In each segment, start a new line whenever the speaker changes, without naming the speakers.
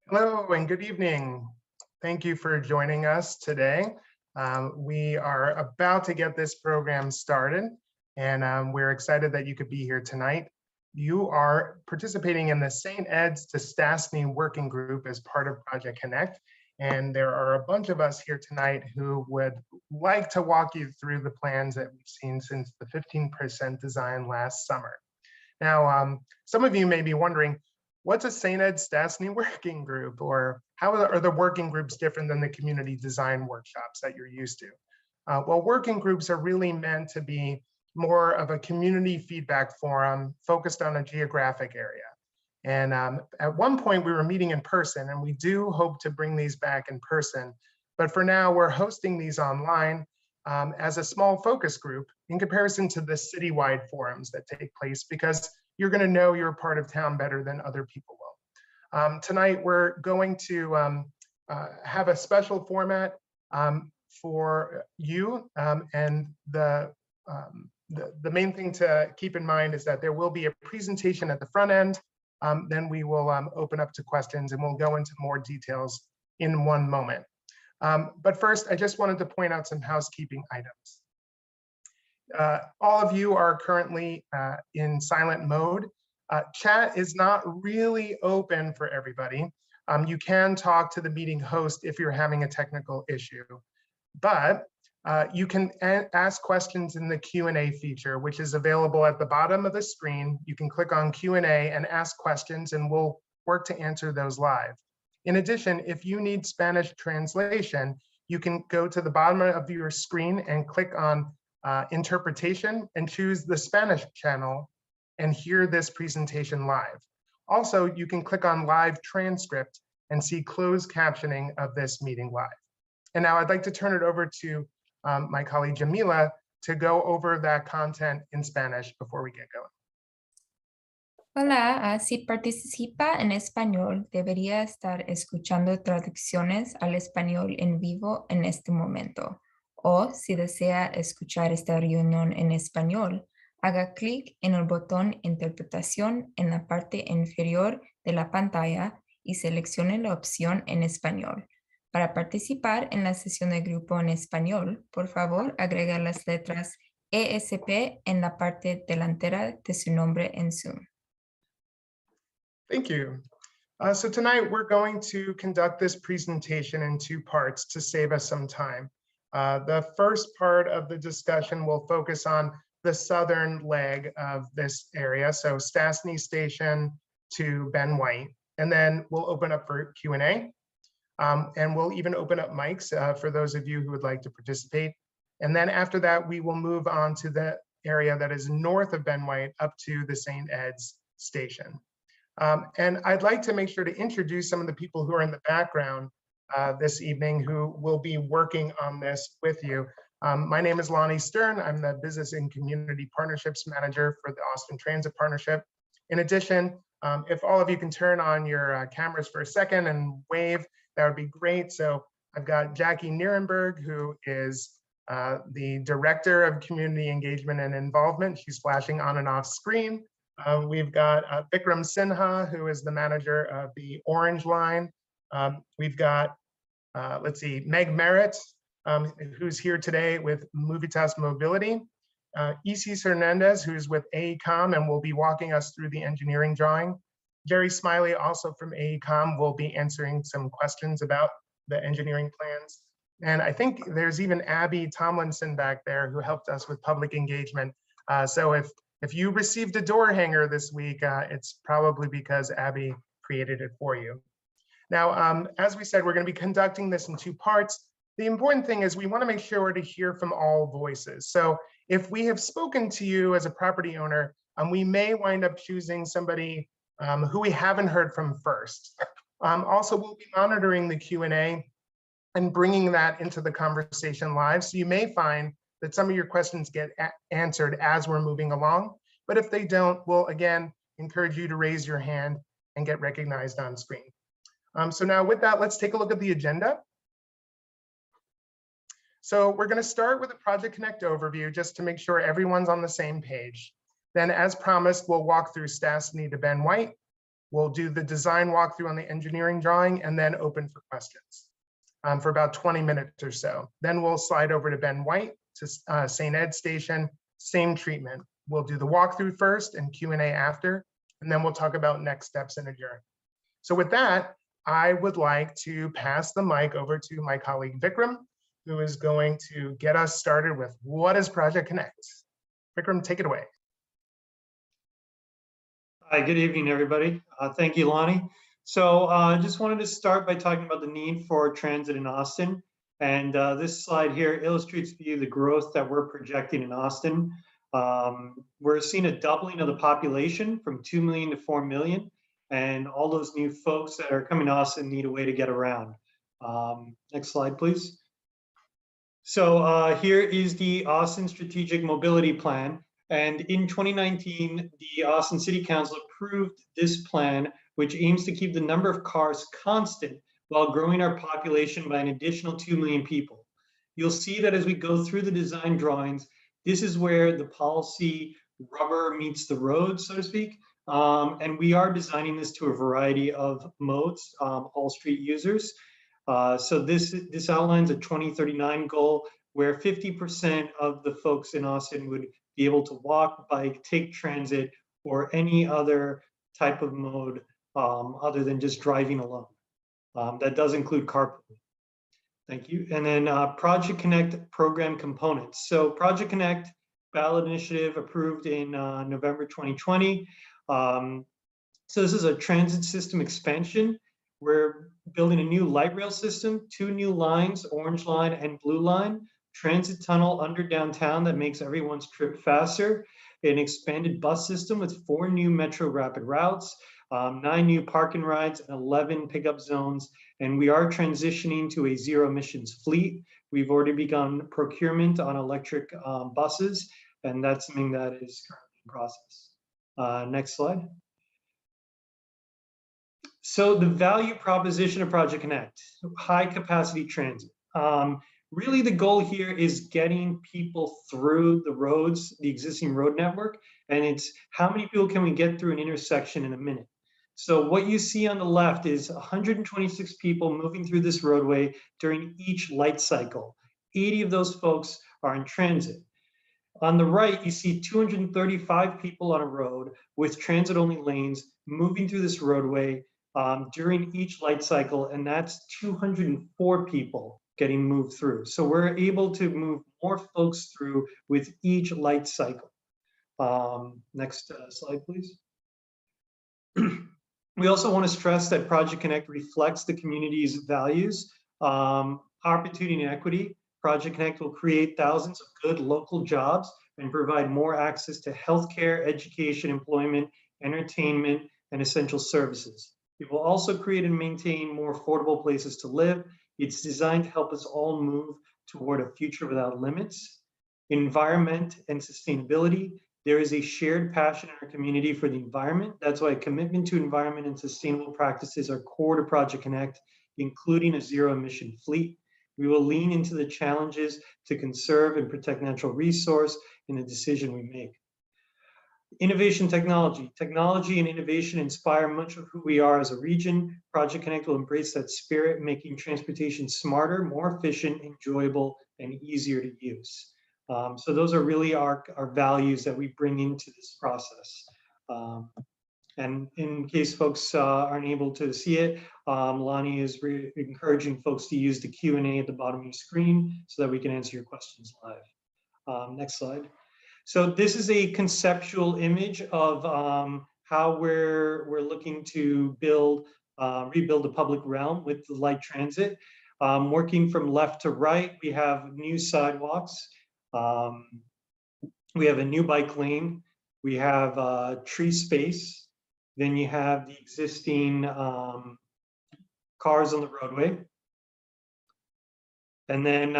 Hello and good evening. Thank you for joining us today. We are about to get this program started, and we're excited that you could be here tonight. You are participating in the St. Ed's to Stassney working group as part of Project Connect, and there are a bunch of us here tonight who would like to walk you through the plans that we've seen since the 15% design last summer. Now, some of you may be wondering, what's a St. Ed Stassney working group, or how are the working groups different than the community design workshops that you're used to? Well, working groups are really meant to be more of a community feedback forum focused on a geographic area. And at one point we were meeting in person, and we do hope to bring these back in person. But for now, we're hosting these online as a small focus group in comparison to the citywide forums that take place, because you're going to know you're a part of town better than other people will. Tonight, we're going to have a special format for you. And the main thing to keep in mind is that there will be a presentation at the front end. Then we will open up to questions, and we'll go into more details in one moment. But first, I just wanted to point out some housekeeping items. All of you are currently in silent mode. Chat is not really open for everybody. You can talk to the meeting host if you're having a technical issue, but you can ask questions in the Q&A feature, which is available at the bottom of the screen. You can click on Q&A and ask questions, and we'll work to answer those live. In addition, if you need Spanish translation, you can go to the bottom of your screen and click on interpretation and choose the Spanish channel and hear this presentation live. Also, you can click on live transcript and see closed captioning of this meeting live. And now I'd like to turn it over to my colleague Jamila to go over that content in Spanish before we get going.
Hola, si participa en español, debería estar escuchando traducciones al español en vivo en este momento. O si desea escuchar esta reunión en español, haga clic en el botón Interpretación en la parte inferior de la pantalla y seleccione la opción en español. Para participar en la sesión de grupo en español, por favor, agrega las letras ESP en la parte delantera de su nombre en Zoom.
Thank you. So tonight we're going to conduct this presentation in two parts to save us some time. The first part of the discussion will focus on the southern leg of this area, so Stassney Station to Ben White, and then we'll open up for Q&A, and we'll even open up mics for those of you who would like to participate. And then after that, we will move on to the area that is north of Ben White up to the St. Ed's station. And I'd like to make sure to introduce some of the people who are in the background this evening who will be working on this with you. My name is Lonnie Stern. I'm the Business and Community Partnerships Manager for the Austin Transit Partnership. In addition, if all of you can turn on your cameras for a second and wave, that would be great. So I've got Jackie Nierenberg, who is the Director of Community Engagement and Involvement. She's flashing on and off screen. We've got Vikram Sinha, who is the manager of the Orange Line. We've got, let's see, Meg Merritt, who's here today with Movitas Mobility. Isis Hernandez, who's with AECOM and will be walking us through the engineering drawing. Jerry Smiley, also from AECOM, will be answering some questions about the engineering plans. And I think there's even Abby Tomlinson back there who helped us with public engagement. So if you received a door hanger this week, it's probably because Abby created it for you. Now, as we said, we're going to be conducting this in two parts. The important thing is we want to make sure to hear from all voices. So if we have spoken to you as a property owner, we may wind up choosing somebody who we haven't heard from first. Also, we'll be monitoring the Q&A and bringing that into the conversation live. So you may find that some of your questions get answered as we're moving along. But if they don't, we'll again encourage you to raise your hand and get recognized on screen. So now with that, let's take a look at the agenda. So we're going to start with a Project Connect overview just to make sure everyone's on the same page. Then, as promised, we'll walk through Stassney to Ben White. We'll do the design walkthrough on the engineering drawing and then open for questions for about 20 minutes or so. Then we'll slide over to Ben White to St. Ed Station, same treatment. We'll do the walkthrough first and Q&A after, and then we'll talk about next steps and adjourn. So with that, I would like to pass the mic over to my colleague Vikram, who is going to get us started with what is Project Connect. Vikram, take it away.
Hi, good evening, everybody. Thank you, Lonnie. So I just wanted to start by talking about the need for transit in Austin. And this slide here illustrates for you the growth that we're projecting in Austin. We're seeing a doubling of the population from 2 million to 4 million. And all those new folks that are coming to Austin need a way to get around. Next slide, please. So here is the Austin Strategic Mobility Plan. And in 2019, the Austin City Council approved this plan, which aims to keep the number of cars constant while growing our population by an additional 2 million people. You'll see that as we go through the design drawings, this is where the policy rubber meets the road, so to speak. And we are designing this to a variety of modes, all street users. So this outlines a 2039 goal where 50% of the folks in Austin would be able to walk, bike, take transit, or any other type of mode other than just driving alone. That does include carpooling. Thank you. And then Project Connect program components. So Project Connect ballot initiative approved in November 2020. So this is a transit system expansion. We're building a new light rail system, 2 new lines, orange line and blue line, transit tunnel under downtown that makes everyone's trip faster, an expanded bus system with 4 new Metro Rapid routes, 9 new park and rides, and 11 pickup zones. And we are transitioning to a zero emissions fleet. We've already begun procurement on electric buses, and that's something that is currently in process. Next slide. So the value proposition of Project Connect, high capacity transit. Really the goal here is getting people through the roads, the existing road network, and it's how many people can we get through an intersection in a minute. So what you see on the left is 126 people moving through this roadway during each light cycle. 80 of those folks are in transit. On the right, you see 235 people on a road with transit-only lanes moving through this roadway during each light cycle, and that's 204 people getting moved through. So we're able to move more folks through with each light cycle. Next slide, please. We also want to stress that Project Connect reflects the community's values, opportunity and equity. Project Connect will create thousands of good local jobs and provide more access to healthcare, education, employment, entertainment, and essential services. It will also create and maintain more affordable places to live. It's designed to help us all move toward a future without limits. Environment and sustainability. There is a shared passion in our community for the environment. That's why a commitment to environment and sustainable practices are core to Project Connect, including a zero emission fleet. We will lean into the challenges to conserve and protect natural resource in the decision we make. Innovation technology. Technology and innovation inspire much of who we are as a region. Project Connect will embrace that spirit, making transportation smarter, more efficient, enjoyable, and easier to use. So those are really our values that we bring into this process. And in case folks aren't able to see it, Lonnie is encouraging folks to use the Q&A at the bottom of your screen so that we can answer your questions live. Next slide. So this is a conceptual image of how we're looking to rebuild the public realm with the light transit. Working from left to right, we have new sidewalks. We have a new bike lane. We have tree space. Then you have the existing cars on the roadway. And then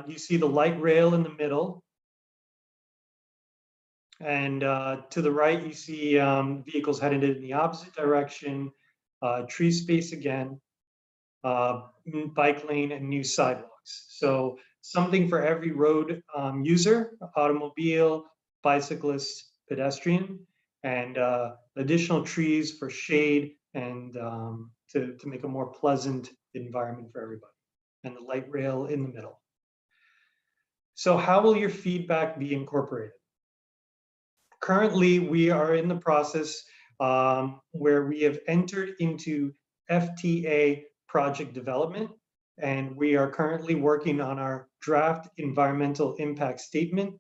you see the light rail in the middle. And to the right, you see vehicles headed in the opposite direction, tree space again, bike lane, and new sidewalks. So something for every road user, automobile, bicyclist, pedestrian, and additional trees for shade, and to make a more pleasant environment for everybody, and the light rail in the middle. So how will your feedback be incorporated? Currently, we are in the process where we have entered into FTA project development, and we are currently working on our draft environmental impact statement,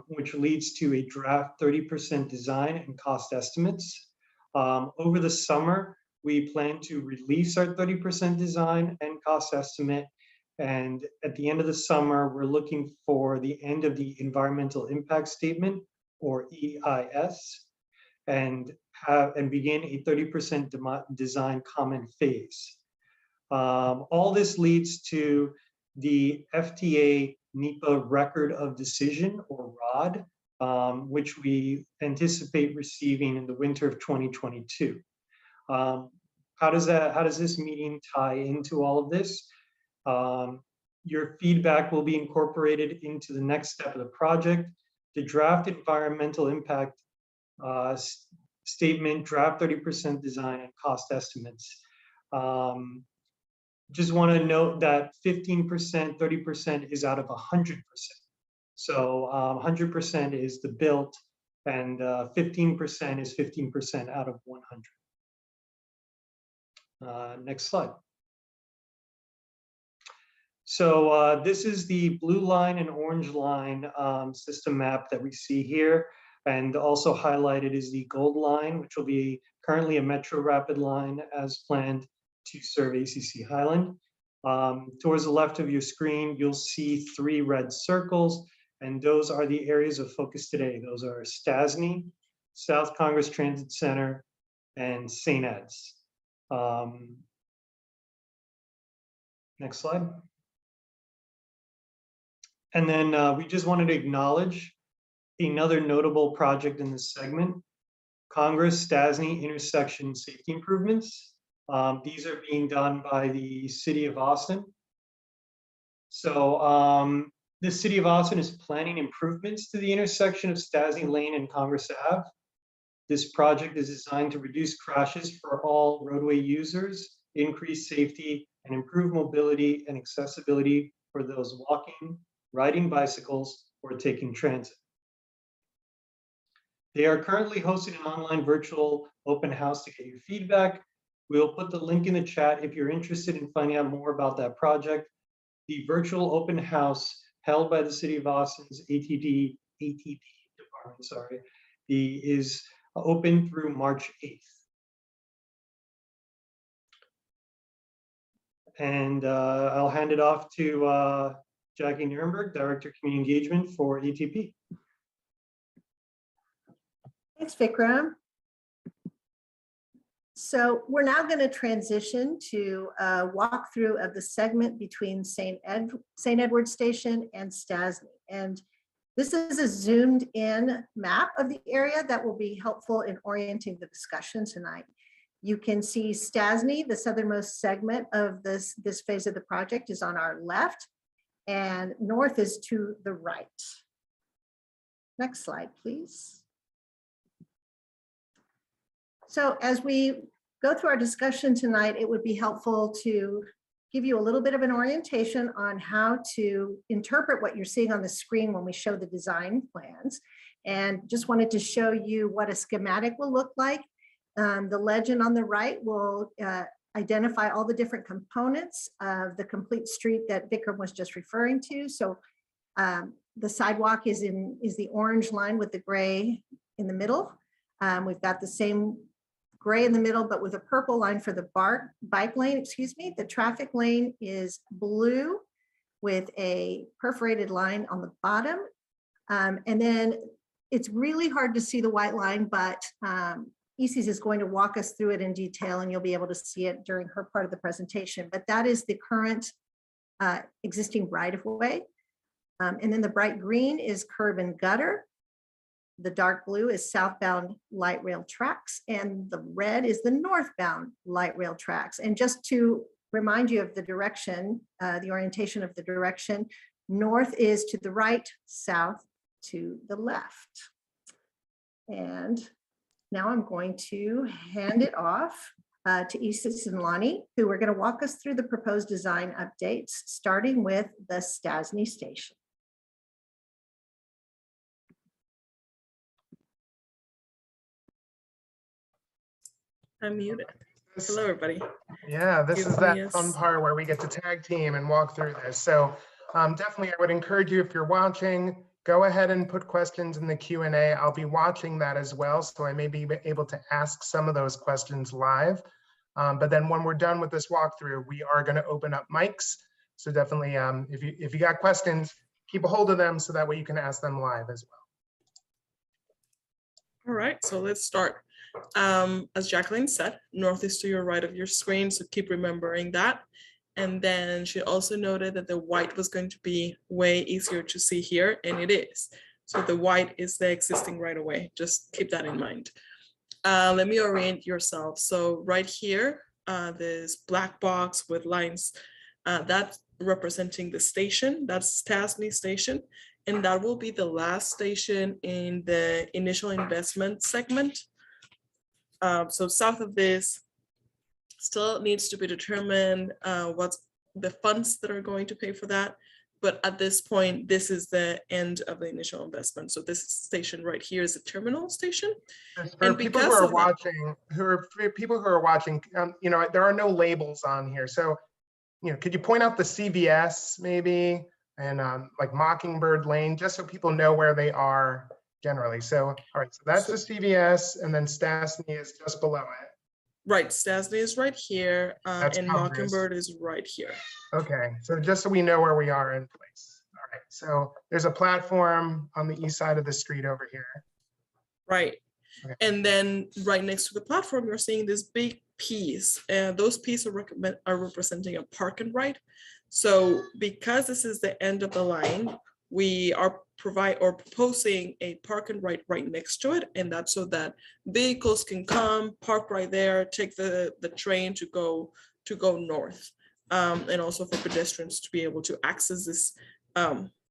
which leads to a draft 30% design and cost estimates. Over the summer, we plan to release our 30% design and cost estimate. And at the end of the summer, we're looking for the end of the environmental impact statement, or EIS, and begin a 30% design comment phase. All this leads to the FTA NEPA Record of Decision, or ROD, which we anticipate receiving in the winter of 2022. How does this meeting tie into all of this? Your feedback will be incorporated into the next step of the project. The draft environmental impact statement, draft 30% design and cost estimates. Just want to note that 15%, 30% is out of 100%. So 100% is the built, and 15% is 15% out of 100. Next slide. So this is the blue line and orange line system map that we see here. And also highlighted is the gold line, which will be currently a Metro Rapid line as planned to serve ACC Highland. Towards the left of your screen, you'll see 3 red circles, and those are the areas of focus today. Those are Stassney, South Congress Transit Center, and St. Ed's. Next slide. And then we just wanted to acknowledge another notable project in this segment, Congress Stassney intersection safety improvements. These are being done by the City of Austin. So the City of Austin is planning improvements to the intersection of Stassney Lane and Congress Ave. This project is designed to reduce crashes for all roadway users, increase safety, and improve mobility and accessibility for those walking, riding bicycles, or taking transit. They are currently hosting an online virtual open house to get your feedback. We'll put the link in the chat if you're interested in finding out more about that project. The virtual open house held by the City of Austin's ATP department, is open through March 8th. And I'll hand it off to Jackie Nirenberg, Director of Community Engagement for ATP.
Thanks, Vikram. So we're now going to transition to a walkthrough of the segment between St. Edward Station and Stassney. And this is a zoomed in map of the area that will be helpful in orienting the discussion tonight. You can see Stassney, the southernmost segment of this phase of the project, is on our left, and north is to the right. Next slide, please. So as we go through our discussion tonight, it would be helpful to give you a little bit of an orientation on how to interpret what you're seeing on the screen when we show the design plans. And just wanted to show you what a schematic will look like. The legend on the right will identify all the different components of the complete street that Vikram was just referring to. So the sidewalk is the orange line with the gray in the middle. We've got the same gray in the middle, but with a purple line for the bike lane, excuse me. The traffic lane is blue with a perforated line on the bottom. And then it's really hard to see the white line, but Isis is going to walk us through it in detail, and you'll be able to see it during her part of the presentation. But that is the current existing right-of-way. And then the bright green is curb and gutter. The dark blue is southbound light rail tracks, and the red is the northbound light rail tracks. And just to remind you of the direction, the orientation of the direction, north is to the right, south to the left. And now I'm going to hand it off to Isis and Lonnie, who are going to walk us through the proposed design updates, starting with the Stassney station.
I'm muted. Hello, everybody.
Yeah, this
Give
is
me
that
a
fun part where we get to tag team and walk through this. So definitely, I would encourage you, if you're watching, go ahead and put questions in the Q&A. I'll be watching that as well, so I may be able to ask some of those questions live. But then when we're done with this walkthrough, we are going to open up mics. So definitely, if you got questions, keep a hold of them so that way you can ask them live as well.
All right, so let's start. As Jacqueline said, north is to your right of your screen, so keep remembering that. And then she also noted that the white was going to be way easier to see here, and it is. So the white is the existing right of way. Just keep that in mind. Let me orient yourself. So right here, this black box with lines, that's representing the station. That's Stassney station. And that will be the last station in the initial investment segment. So south of this still needs to be determined what's the funds that are going to pay for that. But at this point, this is the end of the initial investment. So this station right here is a terminal station.
For people who are watching, you know, there are no labels on here. So, you know, could you point out the CVS maybe and like Mockingbird Lane, just so people know where they are generally. So, all right, so that's the CVS, and then Stassney is just below it.
Right, Stassney is right here, and
Congress.
Mockingbird is right here.
Okay, so just so we know where we are in place. All right, so there's a platform on the east side of the street over here.
Right,
okay.
And then right next to the platform, you're seeing this big piece, and those pieces are representing a park and ride. So because this is the end of the line, we are proposing a park and ride right next to it, and that's so that vehicles can come, park right there, take the train to go north, and also for pedestrians to be able to access this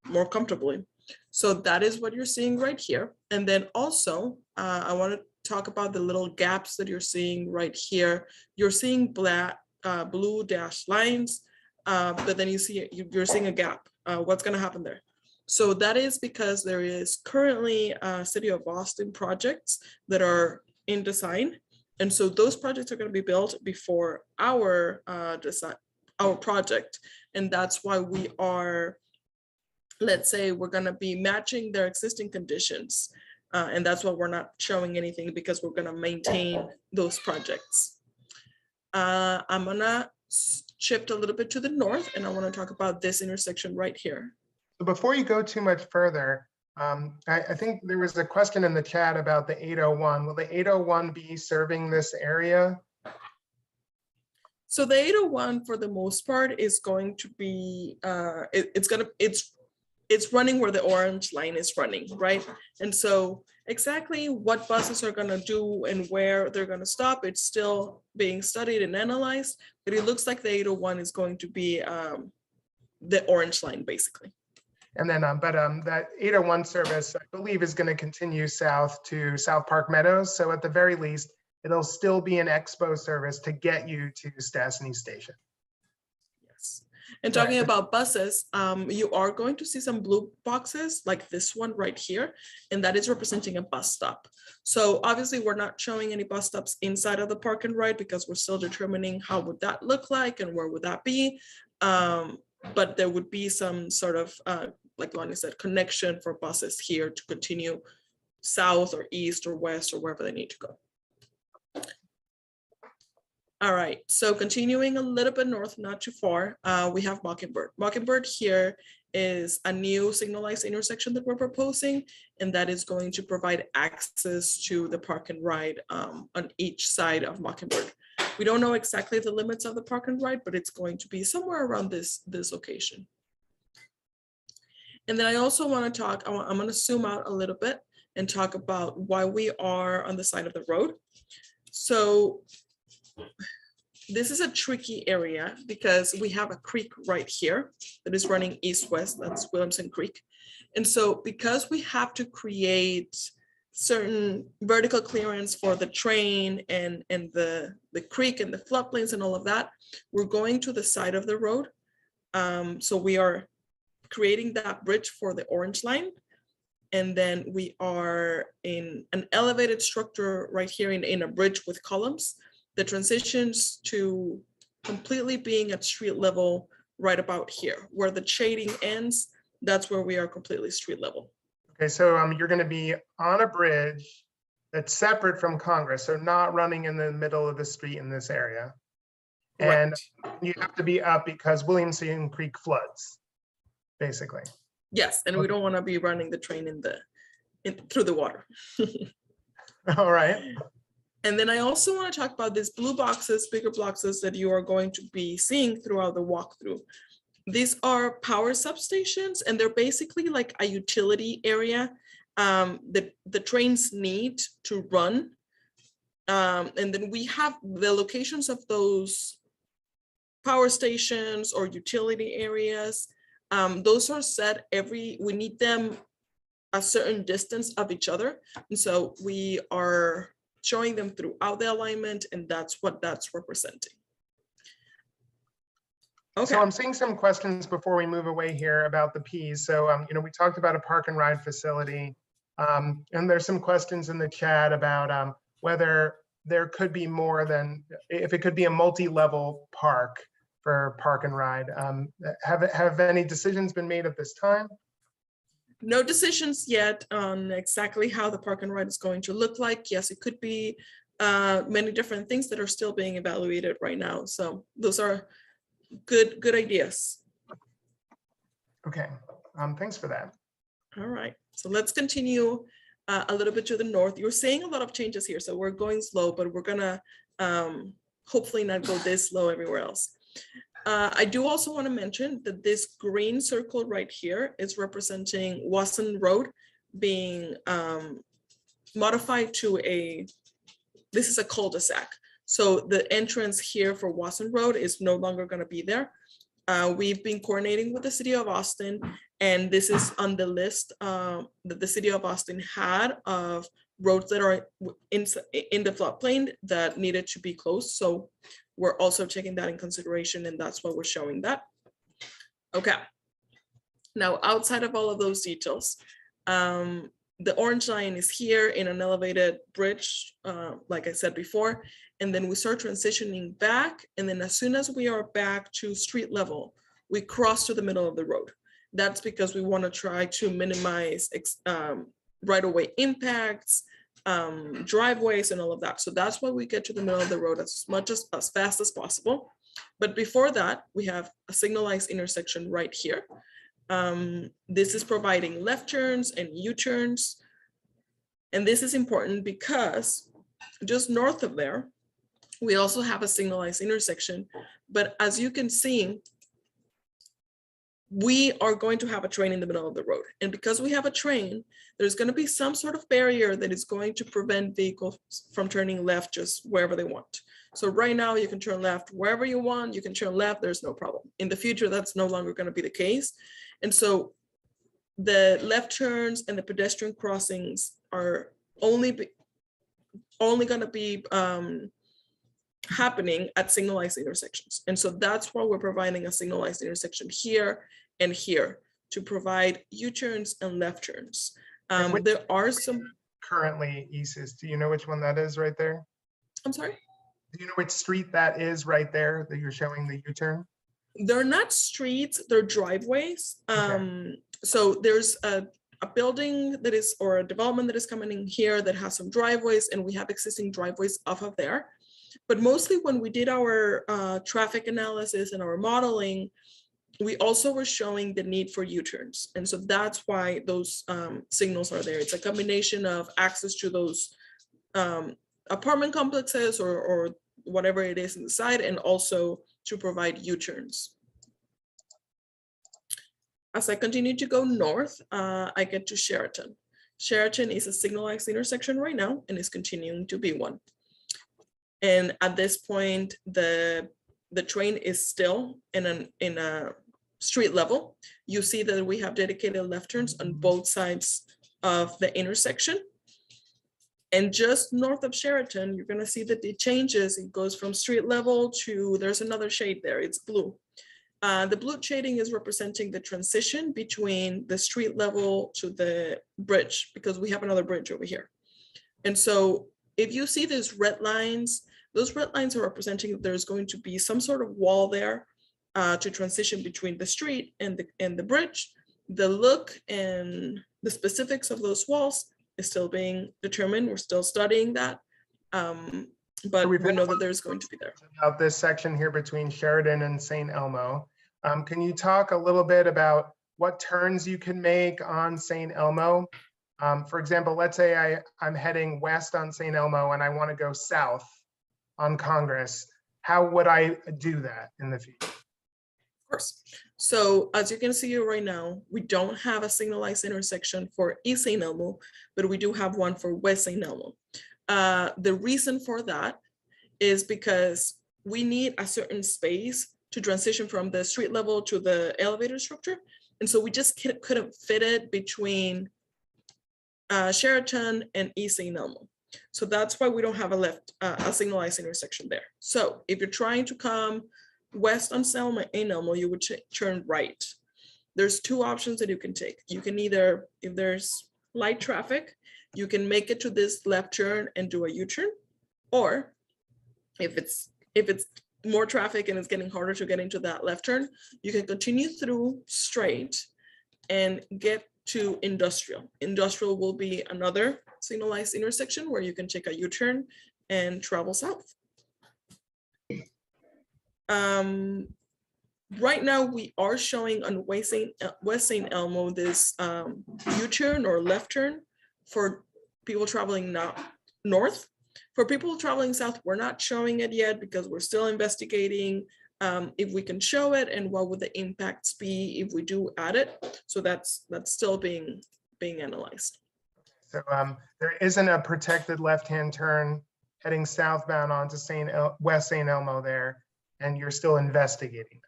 more comfortably. So that is what you're seeing right here. And then also, I want to talk about the little gaps that you're seeing right here. You're seeing blue dashed lines, but then you're seeing a gap. What's going to happen there? So that is because there is currently City of Boston projects that are in design. And so those projects are going to be built before our project. And that's why we are, let's say, we're going to be matching their existing conditions. And that's why we're not showing anything, because we're going to maintain those projects. I'm going to shift a little bit to the north, and I want to talk about this intersection right here.
So before you go too much further, I think there was a question in the chat about the 801. Will the 801 be serving this area?
So the 801, for the most part, is going to be, it's running where the orange line is running, right? And so exactly what buses are going to do and where they're going to stop, it's still being studied and analyzed, but it looks like the 801 is going to be the orange line, basically.
And then, that 801 service, I believe, is going to continue south to South Park Meadows. So at the very least, it'll still be an expo service to get you to Stassney Station.
Yes. And talking about buses, you are going to see some blue boxes like this one right here, and that is representing a bus stop. So obviously we're not showing any bus stops inside of the park and ride because we're still determining how would that look like and where would that be. But there would be some sort of, like Lonnie said, connection for buses here to continue south or east or west or wherever they need to go. All right, so continuing a little bit north, not too far, we have Mockingbird. Mockingbird here is a new signalized intersection that we're proposing, and that is going to provide access to the park and ride on each side of Mockingbird. We don't know exactly the limits of the park and ride, but it's going to be somewhere around this location. And then I also want to talk, I'm going to zoom out a little bit and talk about why we are on the side of the road. So this is a tricky area because we have a creek right here that is running east-west, that's Williamson Creek. And so because we have to create certain vertical clearance for the train and the creek and the floodplains and all of that. We're going to the side of the road. So we are creating that bridge for the orange line. And then we are in an elevated structure right here in a bridge with columns. The transitions to completely being at street level right about here. Where the shading ends, that's where we are completely street level.
Okay, so you're going to be on a bridge that's separate from Congress, so not running in the middle of the street in this area. And you have to be up because Williamson Creek floods, basically.
Yes, and we don't want to be running the train through the water.
All right.
And then I also want to talk about these blue boxes, bigger boxes that you are going to be seeing throughout the walkthrough. These are power substations, and they're basically like a utility area that the trains need to run. And then we have the locations of those power stations or utility areas. Those are set we need them a certain distance of each other. And so we are showing them throughout the alignment, and that's what that's representing. Okay.
So I'm seeing some questions before we move away here about the Ps. So, we talked about a park and ride facility, and there's some questions in the chat about whether there could be more than, if it could be a multi-level park for park and ride. Have any decisions been made at this time?
No decisions yet on exactly how the park and ride is going to look like. Yes, it could be many different things that are still being evaluated right now. So those are good ideas.
Okay, thanks for that.
All right, so let's continue a little bit to the north. You're seeing a lot of changes here, so we're going slow, but we're gonna hopefully not go this slow everywhere else. I do also want to mention that this green circle right here is representing Wasson Road being modified to this is a cul-de-sac. So the entrance here for Wasson Road is no longer going to be there. We've been coordinating with the city of Austin, and this is on the list that the city of Austin had of roads that are in the floodplain that needed to be closed. So we're also taking that in consideration, and that's why we're showing that. Okay. Now, outside of all of those details, the orange line is here in an elevated bridge, like I said before, and then we start transitioning back. And then as soon as we are back to street level, we cross to the middle of the road. That's because we want to try to minimize right-of-way impacts, driveways and all of that. So that's why we get to the middle of the road as fast as possible. But before that, we have a signalized intersection right here. This is providing left turns and U-turns. And this is important because just north of there, we also have a signalized intersection. But as you can see, we are going to have a train in the middle of the road. And because we have a train, there's going to be some sort of barrier that is going to prevent vehicles from turning left just wherever they want. So right now you can turn left wherever you want, you can turn left, there's no problem. In the future, that's no longer going to be the case. And so the left turns and the pedestrian crossings are only going to be happening at signalized intersections. And so that's why we're providing a signalized intersection here and here to provide U-turns and left turns. There are some
currently ESIS. Do you know which one that is right there?
I'm sorry?
Do you know which street that is right there that you're showing the U-turn?
They're not streets, they're driveways.
Okay.
So there's a building that is, or a development that is coming in here that has some driveways, and we have existing driveways off of there. But mostly when we did our traffic analysis and our modeling, we also were showing the need for U-turns. And so that's why those signals are there. It's a combination of access to those apartment complexes or whatever it is inside, and also to provide U-turns. As I continue to go north, I get to Sheridan. Sheridan is a signalized intersection right now and is continuing to be one. And at this point, the train is still in a street level. You see that we have dedicated left turns on both sides of the intersection. And just north of Sheridan, you're gonna see that it changes. It goes from street level to, there's another shade there, it's blue. The blue shading is representing the transition between the street level to the bridge, because we have another bridge over here. And so if you see these red lines, those red lines are representing that there's going to be some sort of wall there to transition between the street and the bridge. The look and the specifics of those walls is still being determined. We're still studying that. But we know that there's going to be there.
About this section here between Sheridan and St. Elmo. Can you talk a little bit about what turns you can make on St. Elmo? For example, let's say I'm heading west on St. Elmo and I want to go south on Congress. How would I do that in the future?
Of course. So as you can see right now, we don't have a signalized intersection for East St. Elmo, but we do have one for West St. Elmo. The reason for that is because we need a certain space to transition from the street level to the elevator structure. And so we just couldn't fit it between Sheridan and East St. Elmo. So that's why we don't have a signalized intersection there. So if you're trying to come west on St. Elmo, you would turn right. There's two options that you can take. You can either, if there's light traffic, you can make it to this left turn and do a U-turn, or if it's more traffic and it's getting harder to get into that left turn, you can continue through straight and get to Industrial. Industrial will be another signalized intersection where you can take a U-turn and travel south. Right now we are showing on West St. Elmo this U-turn or left turn for people traveling north. For people traveling south, we're not showing it yet because we're still investigating if we can show it and what would the impacts be if we do add it. So that's still being analyzed.
So there isn't a protected left-hand turn heading southbound onto West St. Elmo there, and you're still investigating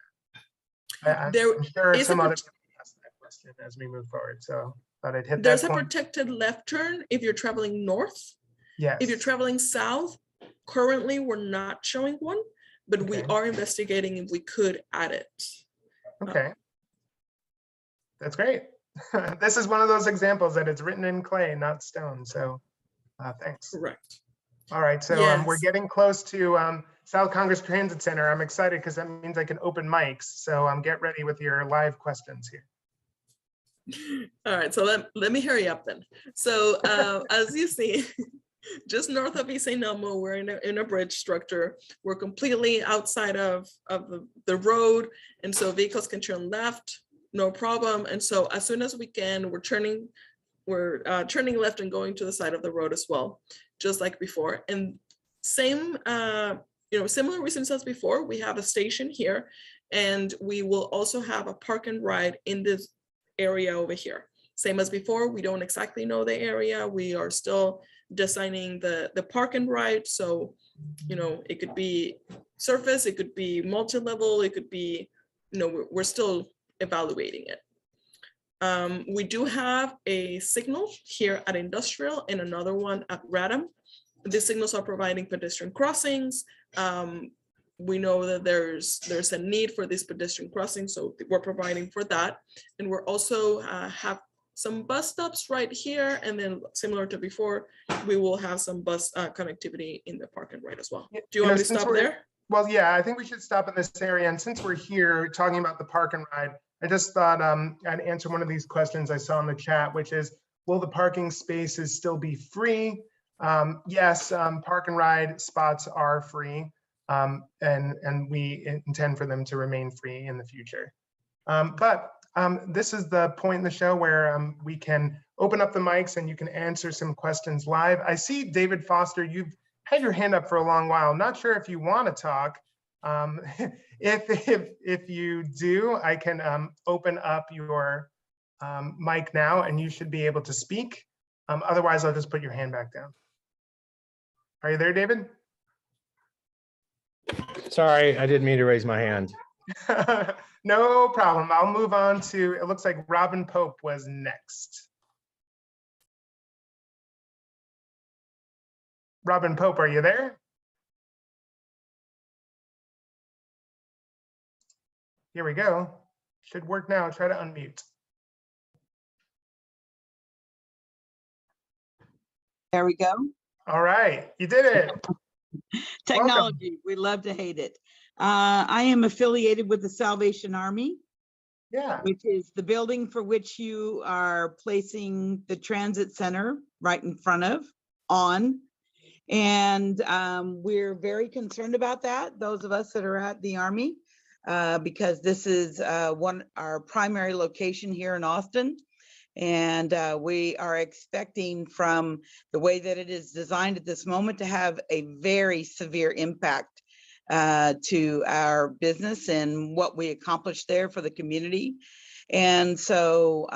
that. I'm sure some other people ask that question as we move forward. So thought I'd hit
there's
that
a
point.
protected left turn if you're traveling north.
Yes.
If you're traveling south, currently we're not showing one, but we are investigating if we could add it.
Okay. That's great. This is one of those examples that it's written in clay, not stone. So thanks.
Correct.
All right. So we're getting close to South Congress Transit Center. I'm excited because that means I can open mics. So get ready with your live questions here.
All right. So let me hurry up then. So as you see, just north of East St. Elmo, we're in a bridge structure. We're completely outside of the road. And so vehicles can turn left, no problem. And so as soon as we can, we're turning left and going to the side of the road as well, just like before. And same, similar reasons as before, we have a station here, and we will also have a park and ride in this area over here. Same as before, we don't exactly know the area. We are still designing the park and ride. So, it could be surface, it could be multi-level, it could be, we're still evaluating it. We do have a signal here at Industrial and another one at Radham. These signals are providing pedestrian crossings. We know that there's a need for these pedestrian crossings, so we're providing for that. And we're also have some bus stops right here, and then similar to before, we will have some bus connectivity in the park and ride as well. Do you want me to stop there?
Well, yeah, I think we should stop in this area. And since we're here talking about the park and ride, I just thought I'd answer one of these questions I saw in the chat, which is, will the parking spaces still be free? Yes, park and ride spots are free, and we intend for them to remain free in the future. But this is the point in the show where we can open up the mics and you can answer some questions live. I see David Foster, you've had your hand up for a long while. Not sure if you want to talk. If you do, I can open up your mic now and you should be able to speak. Otherwise, I'll just put your hand back down. Are you there, David?
Sorry, I didn't mean to raise my hand.
No problem. I'll move on to, it looks like Robin Pope was next. Robin Pope, are you there? Here we go. Should work now. Try to unmute.
There we go.
All right, you did it.
Technology, we love to hate it. I am affiliated with the Salvation Army,
Yeah.
which is the building for which you are placing the transit center right in front of, on. And we're very concerned about that, those of us that are at the Army, because this is our primary location here in Austin. And we are expecting, from the way that it is designed at this moment, to have a very severe impact to our business and what we accomplish there for the community. And so,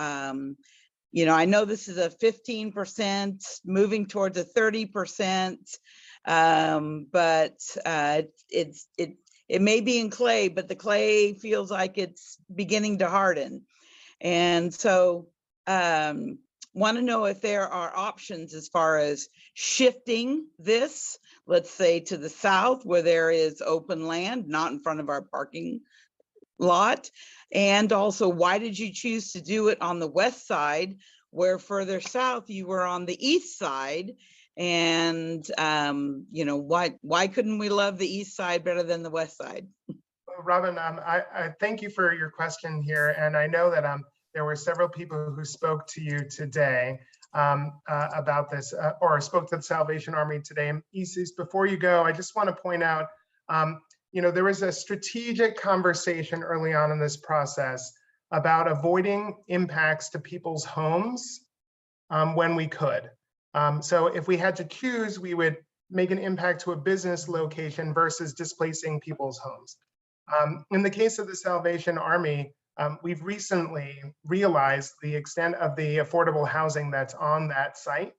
you know, I know this is a 15% moving towards a 30%, but it may be in clay, but the clay feels like it's beginning to harden. And so want to know if there are options as far as shifting this, let's say, to the south where there is open land, not in front of our parking lot. And also, why did you choose to do it on the west side, where further south you were on the east side? And you know, why couldn't we love the east side better than the west side?
Well, Robin, I thank you for your question here, and I know that there were several people who spoke to you today about this, or spoke to the Salvation Army today. And Isis, before you go, I just want to point out, you know, there was a strategic conversation early on in this process about avoiding impacts to people's homes when we could. So if we had to choose, we would make an impact to a business location versus displacing people's homes. In the case of the Salvation Army, we've recently realized the extent of the affordable housing that's on that site.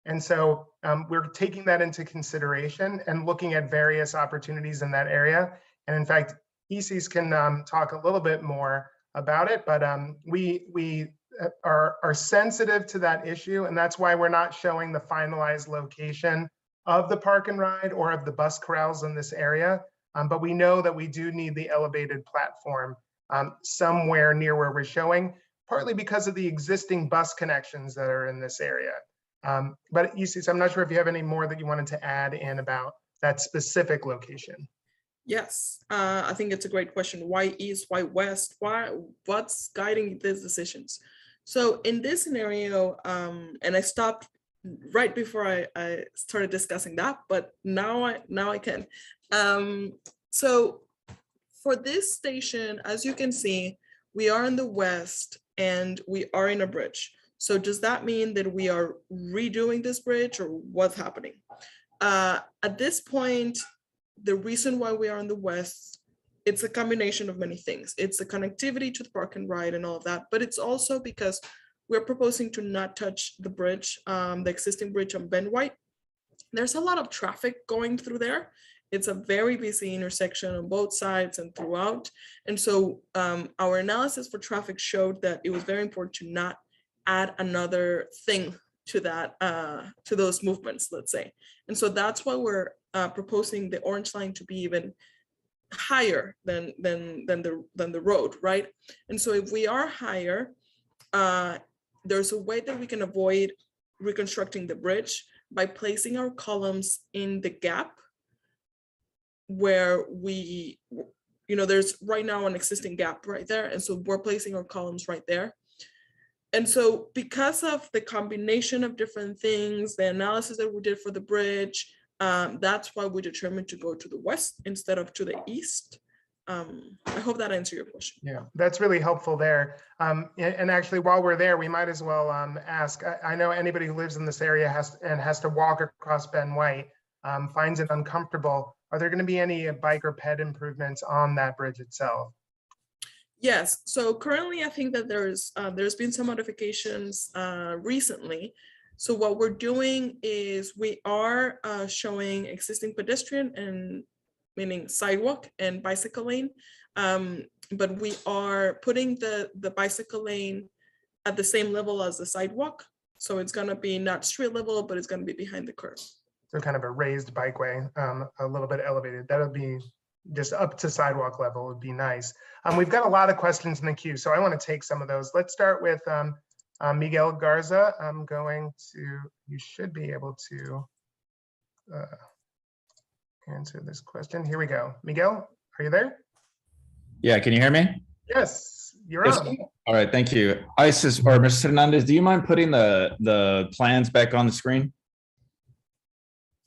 And so we're taking that into consideration and looking at various opportunities in that area. And in fact, Isis can talk a little bit more about it, but we are sensitive to that issue. And that's why we're not showing the finalized location of the park and ride or of the bus corrals in this area. But we know that we do need the elevated platform somewhere near where we're showing, partly because of the existing bus connections that are in this area. But Isis, I'm not sure if you have any more that you wanted to add in about that specific location.
Yes, I think it's a great question. Why east, why west, what's guiding these decisions? So in this scenario, and I stopped right before I started discussing that, but now I can. So for this station, as you can see, we are in the west and we are in a bridge. So does that mean that we are redoing this bridge, or what's happening? At this point, the reason why we are in the west, it's a combination of many things. It's the connectivity to the park and ride and all of that, but it's also because we're proposing to not touch the bridge, the existing bridge on Ben White. There's a lot of traffic going through there. It's a very busy intersection on both sides and throughout. And so our analysis for traffic showed that it was very important to not add another thing to that, to those movements, let's say. And so that's why we're proposing the orange line to be even higher than the road, right? And so if we are higher, there's a way that we can avoid reconstructing the bridge by placing our columns in the gap where we, you know, there's right now an existing gap right there. And so we're placing our columns right there. And so because of the combination of different things, the analysis that we did for the bridge, that's why we determined to go to the west instead of to the east. I hope that answered your question.
Yeah, that's really helpful there. And actually, while we're there, we might as well ask, I know anybody who lives in this area has to walk across Ben White finds it uncomfortable. Are there going to be any bike or ped improvements on that bridge itself?
Yes, so currently I think that there's been some modifications recently. So what we're doing is we are showing existing pedestrian and meaning sidewalk and bicycle lane, but we are putting the bicycle lane at the same level as the sidewalk. So it's gonna be not street level, but it's gonna be behind the curb.
So kind of a raised bikeway, a little bit elevated. That'll be just up to sidewalk level would be nice. We've got a lot of questions in the queue, so I want to take some of those. Let's start with Miguel Garza. I'm going to, you should be able to answer this question. Here we go. Miguel, are you there?
Yeah, can you hear me?
Yes, you're
Yes.
on.
All right, thank you. Isis or Mr. Hernandez, do you mind putting the plans back on the screen?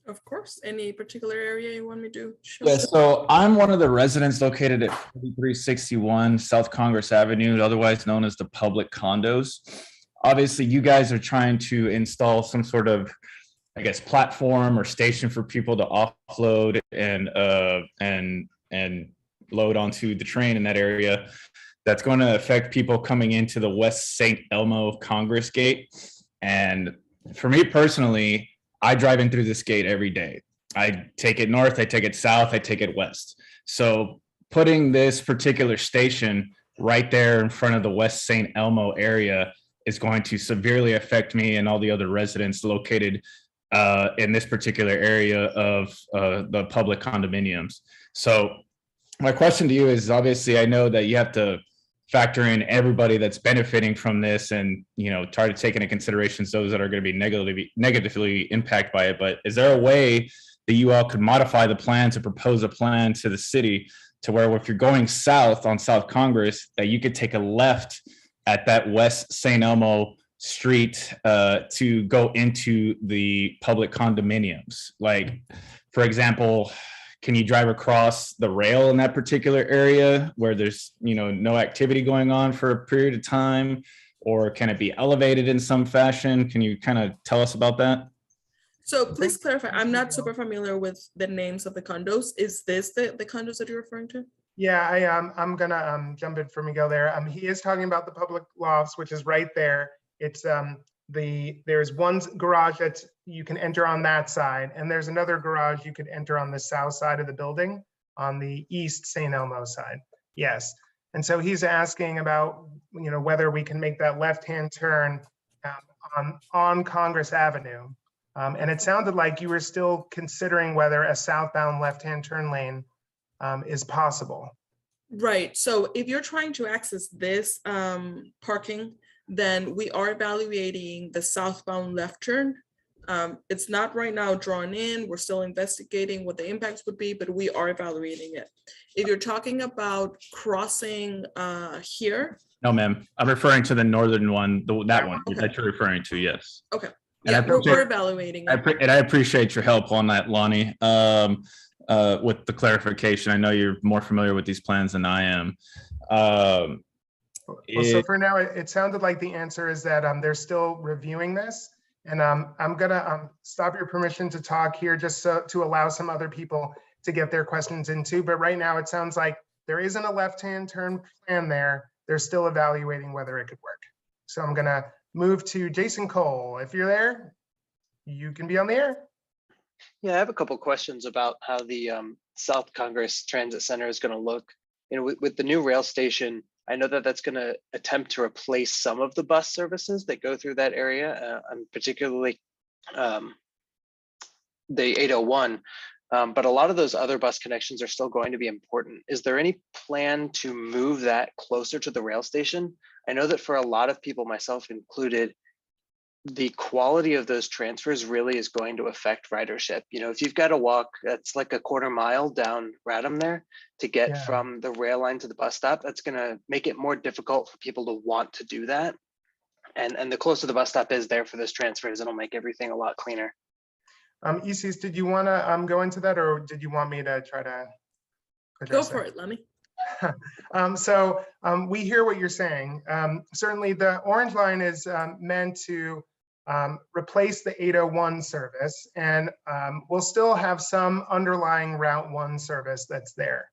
Of course, any particular area you want me to show?
Yeah, so I'm one of the residents located at 4361 South Congress Avenue, otherwise known as the public condos. Obviously, you guys are trying to install some sort of, I guess, platform or station for people to offload and load onto the train in that area. That's going to affect people coming into the West St. Elmo Congress gate. And for me personally, I drive in through this gate every day. I take it north, I take it south, I take it west. So putting this particular station right there in front of the West St. Elmo area is going to severely affect me and all the other residents located in this particular area of the public condominiums. So my question to you is, obviously, I know that you have to factor in everybody that's benefiting from this and, you know, try to take into consideration those that are going to be negatively impacted by it. But is there a way that you all could modify the plan to propose a plan to the city to where if you're going south on South Congress, that you could take a left at that West St. Elmo street to go into the public condominiums? Like, for example, can you drive across the rail in that particular area where there's, you know, no activity going on for a period of time? Or can it be elevated in some fashion? Can you kind of tell us about that?
So please clarify, I'm not super familiar with the names of the condos. Is this the condos that you're referring to?
Yeah, I'm gonna jump in for Miguel there. He is talking about the public lofts, which is right there. It's there's one garage that you can enter on that side, and there's another garage you could enter on the south side of the building on the East St. Elmo side. Yes, and so he's asking about, you know, whether we can make that left-hand turn on Congress Avenue, and it sounded like you were still considering whether a southbound left-hand turn lane is possible.
Right. So if you're trying to access this parking, then we are evaluating the southbound left turn. It's not right now drawn in. We're still investigating what the impacts would be, but we are evaluating it. If you're talking about crossing here.
No, ma'am. I'm referring to the northern one, that one
Okay.
that you're referring to, yes.
Okay.
And
Yeah, we're evaluating it.
And I appreciate your help on that, Lonnie, with the clarification. I know you're more familiar with these plans than I am.
Well, so for now, it sounded like the answer is that they're still reviewing this. And I'm gonna stop your permission to talk here just to allow some other people to get their questions in too. But right now it sounds like there isn't a left-hand turn plan there. They're still evaluating whether it could work. So I'm gonna move to Jason Cole. If you're there, you can be on the air.
Yeah, I have a couple questions about how the South Congress Transit Center is going to look. You know, with the new rail station, I know that that's going to attempt to replace some of the bus services that go through that area, and particularly the 801. But a lot of those other bus connections are still going to be important. Is there any plan to move that closer to the rail station? I know that for a lot of people, myself included, the quality of those transfers really is going to affect ridership. You know, if you've got to walk, that's like a quarter mile down Radham there to get from the rail line to the bus stop, that's going to make it more difficult for people to want to do that. And the closer the bus stop is there for those transfers, it'll make everything a lot cleaner.
Isis, did you want to go into that, or did you want me to try to address
Go for
that?
it, Lenny.
We hear what you're saying. Certainly the orange line is meant to replace the 801 service, and we'll still have some underlying Route 1 service that's there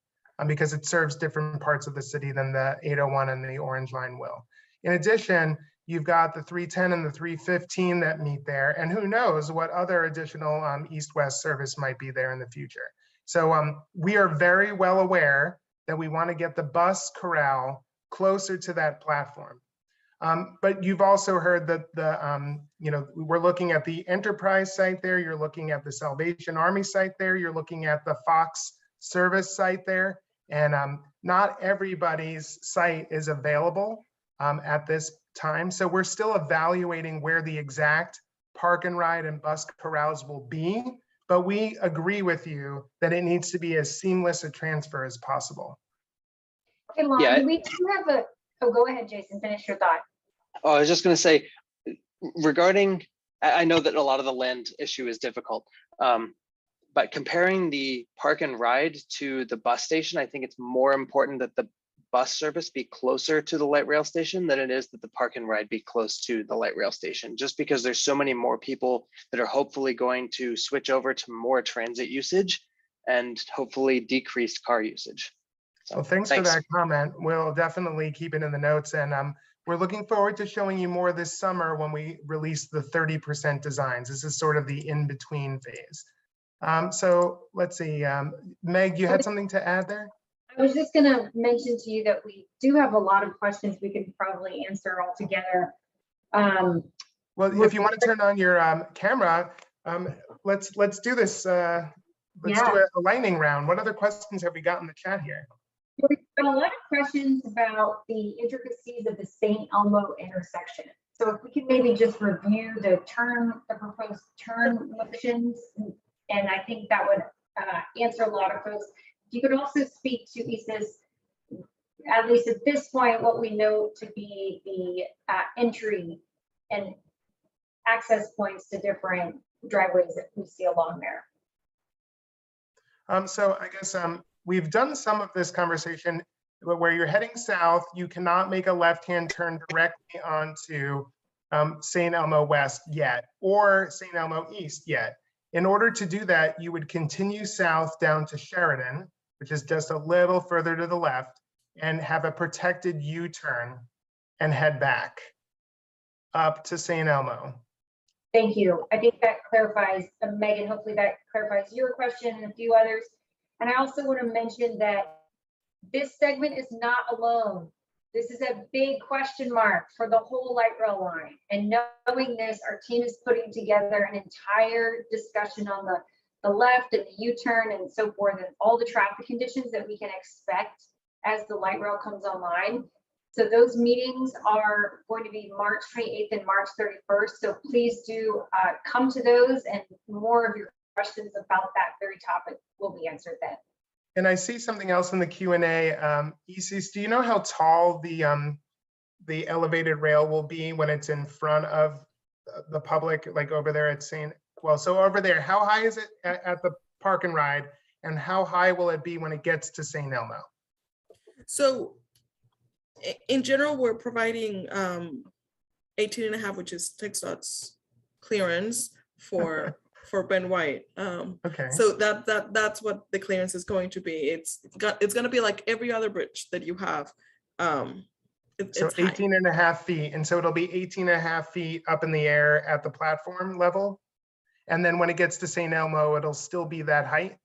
because it serves different parts of the city than the 801 and the orange line will. In addition, you've got the 310 and the 315 that meet there, and who knows what other additional east-west service might be there in the future. So we are very well aware that we want to get the bus corral closer to that platform. But you've also heard that we're looking at the Enterprise site there, you're looking at the Salvation Army site there, you're looking at the Fox Service site there, and not everybody's site is available at this time. So we're still evaluating where the exact park and ride and bus corrals will be, but we agree with you that it needs to be as seamless a transfer as possible.
Okay, Lonnie, we do have a, oh, go ahead, Jason, finish your thought.
Oh, I was just going to say, regarding, I know that a lot of the land issue is difficult, but comparing the park and ride to the bus station, I think it's more important that the bus service be closer to the light rail station than it is that the park and ride be close to the light rail station, just because there's so many more people that are hopefully going to switch over to more transit usage and hopefully decreased car usage. So,
well, thanks for that comment. We'll definitely keep it in the notes, and we're looking forward to showing you more this summer when we release the 30% designs. This is sort of the in-between phase. So let's see, Meg, you had something to add there?
I was just gonna mention to you that we do have a lot of questions we could probably answer all together.
Well, if you want to turn on your camera, let's do this. Let's do a lightning round. What other questions have we got in the chat here?
We've got a lot of questions about the intricacies of the St. Elmo intersection. So if we could maybe just review the proposed turn motions, and I think that would answer a lot of folks. You could also speak to, he says, at least at this point, what we know to be the entry and access points to different driveways that we see along there.
So I guess we've done some of this conversation, but where you're heading south, you cannot make a left-hand turn directly onto St. Elmo West yet, or St. Elmo East yet. In order to do that, you would continue south down to Sheridan, which is just a little further to the left, and have a protected U-turn and head back up to St. Elmo.
Thank you. I think that clarifies, Megan, hopefully that clarifies your question and a few others. And I also want to mention that this segment is not alone. This is a big question mark for the whole light rail line. And knowing this, our team is putting together an entire discussion on the left and the U-turn and so forth, and all the traffic conditions that we can expect as the light rail comes online. So those meetings are going to be March 28th and March 31st. So please do come to those, and more of your questions about that very topic will be answered then.
And I see something else in the Q&A. Isis, do you know how tall the elevated rail will be when it's in front of the public, like over there at St. Well, so over there, how high is it at the park and ride, and how high will it be when it gets to St. Elmo?
So in general, we're providing 18.5, which is TxDOT's clearance for Ben White.
Okay.
So that's what the clearance is going to be. It's going to be like every other bridge that you have.
So 18.5 feet, and so it'll be 18.5 feet up in the air at the platform level, and then when it gets to St. Elmo, it'll still be that height.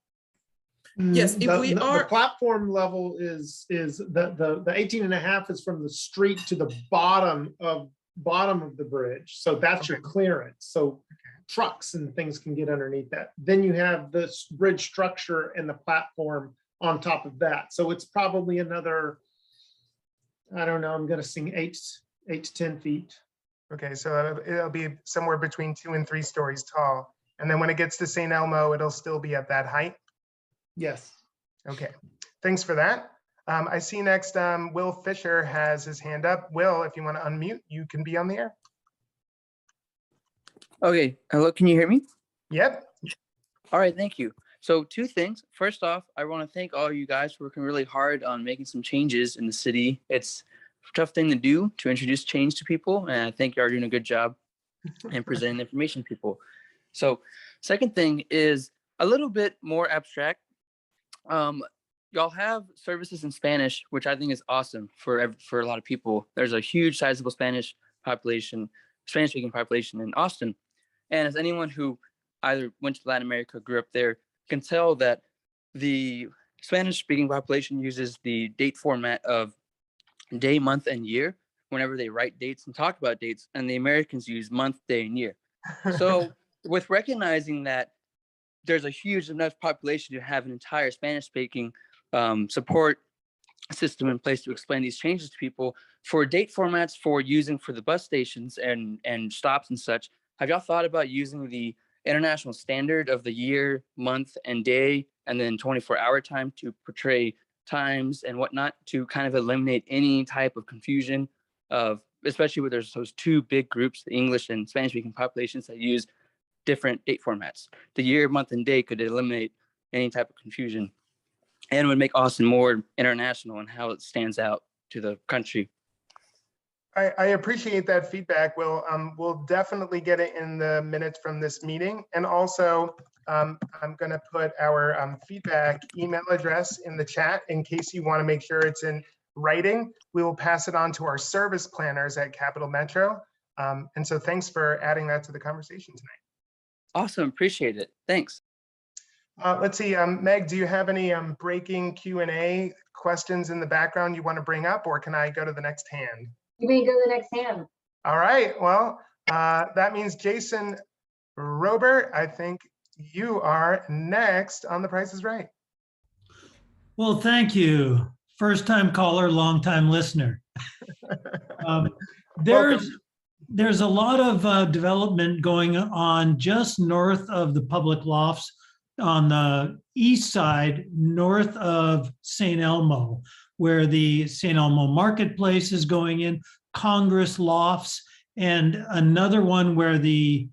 Yes, if
the platform level is the 18.5 is from the street to the bottom of the bridge. So that's your clearance. So trucks and things can get underneath that. Then you have this bridge structure and the platform on top of that. So it's probably another, I don't know, I'm going to sing 8 to 10 feet.
Okay, so it'll be somewhere between 2 and 3 stories tall. And then when it gets to St. Elmo, it'll still be at that height?
Yes.
Okay, thanks for that. I see next, Will Fisher has his hand up. Will, if you want to unmute, you can be on the air.
Okay, hello, can you hear me?
Yep.
All right, thank you. So 2 things. First off, I want to thank all you guys for working really hard on making some changes in the city. It's a tough thing to do, to introduce change to people, and I think you are doing a good job in presenting information to people. So second thing is a little bit more abstract. Y'all have services in Spanish, which I think is awesome for a lot of people. There's a huge sizable Spanish-speaking population in Austin. And as anyone who either went to Latin America, grew up there, can tell that the Spanish-speaking population uses the date format of day, month, and year, whenever they write dates and talk about dates, and the Americans use month, day, and year. So with recognizing that there's a huge enough population to have an entire Spanish-speaking support system in place to explain these changes to people for date formats for using for the bus stations and stops and such, have y'all thought about using the international standard of the year, month, and day, and then 24-hour time to portray times and whatnot to kind of eliminate any type of confusion of, especially where there's those two big groups, the English and Spanish speaking populations that use different date formats. The year, month, and day could eliminate any type of confusion and would make Austin more international in how it stands out to the country.
I appreciate that feedback. We'll definitely get it in the minutes from this meeting. And also, I'm going to put our feedback email address in the chat in case you want to make sure it's in writing. We will pass it on to our service planners at Capital Metro. And so thanks for adding that to the conversation tonight.
Awesome, appreciate it. Thanks.
Let's see, Meg, do you have any breaking Q&A questions in the background you want to bring up, or can I go to the next hand?
You may go to the next hand.
All right, well, that means Jason Robert, I think you are next on The Price is Right.
Well, thank you. First time caller, long time listener. There's a lot of development going on just north of the public lofts on the east side, north of St. Elmo, where the St. Elmo Marketplace is going in, Congress Lofts, and another one where the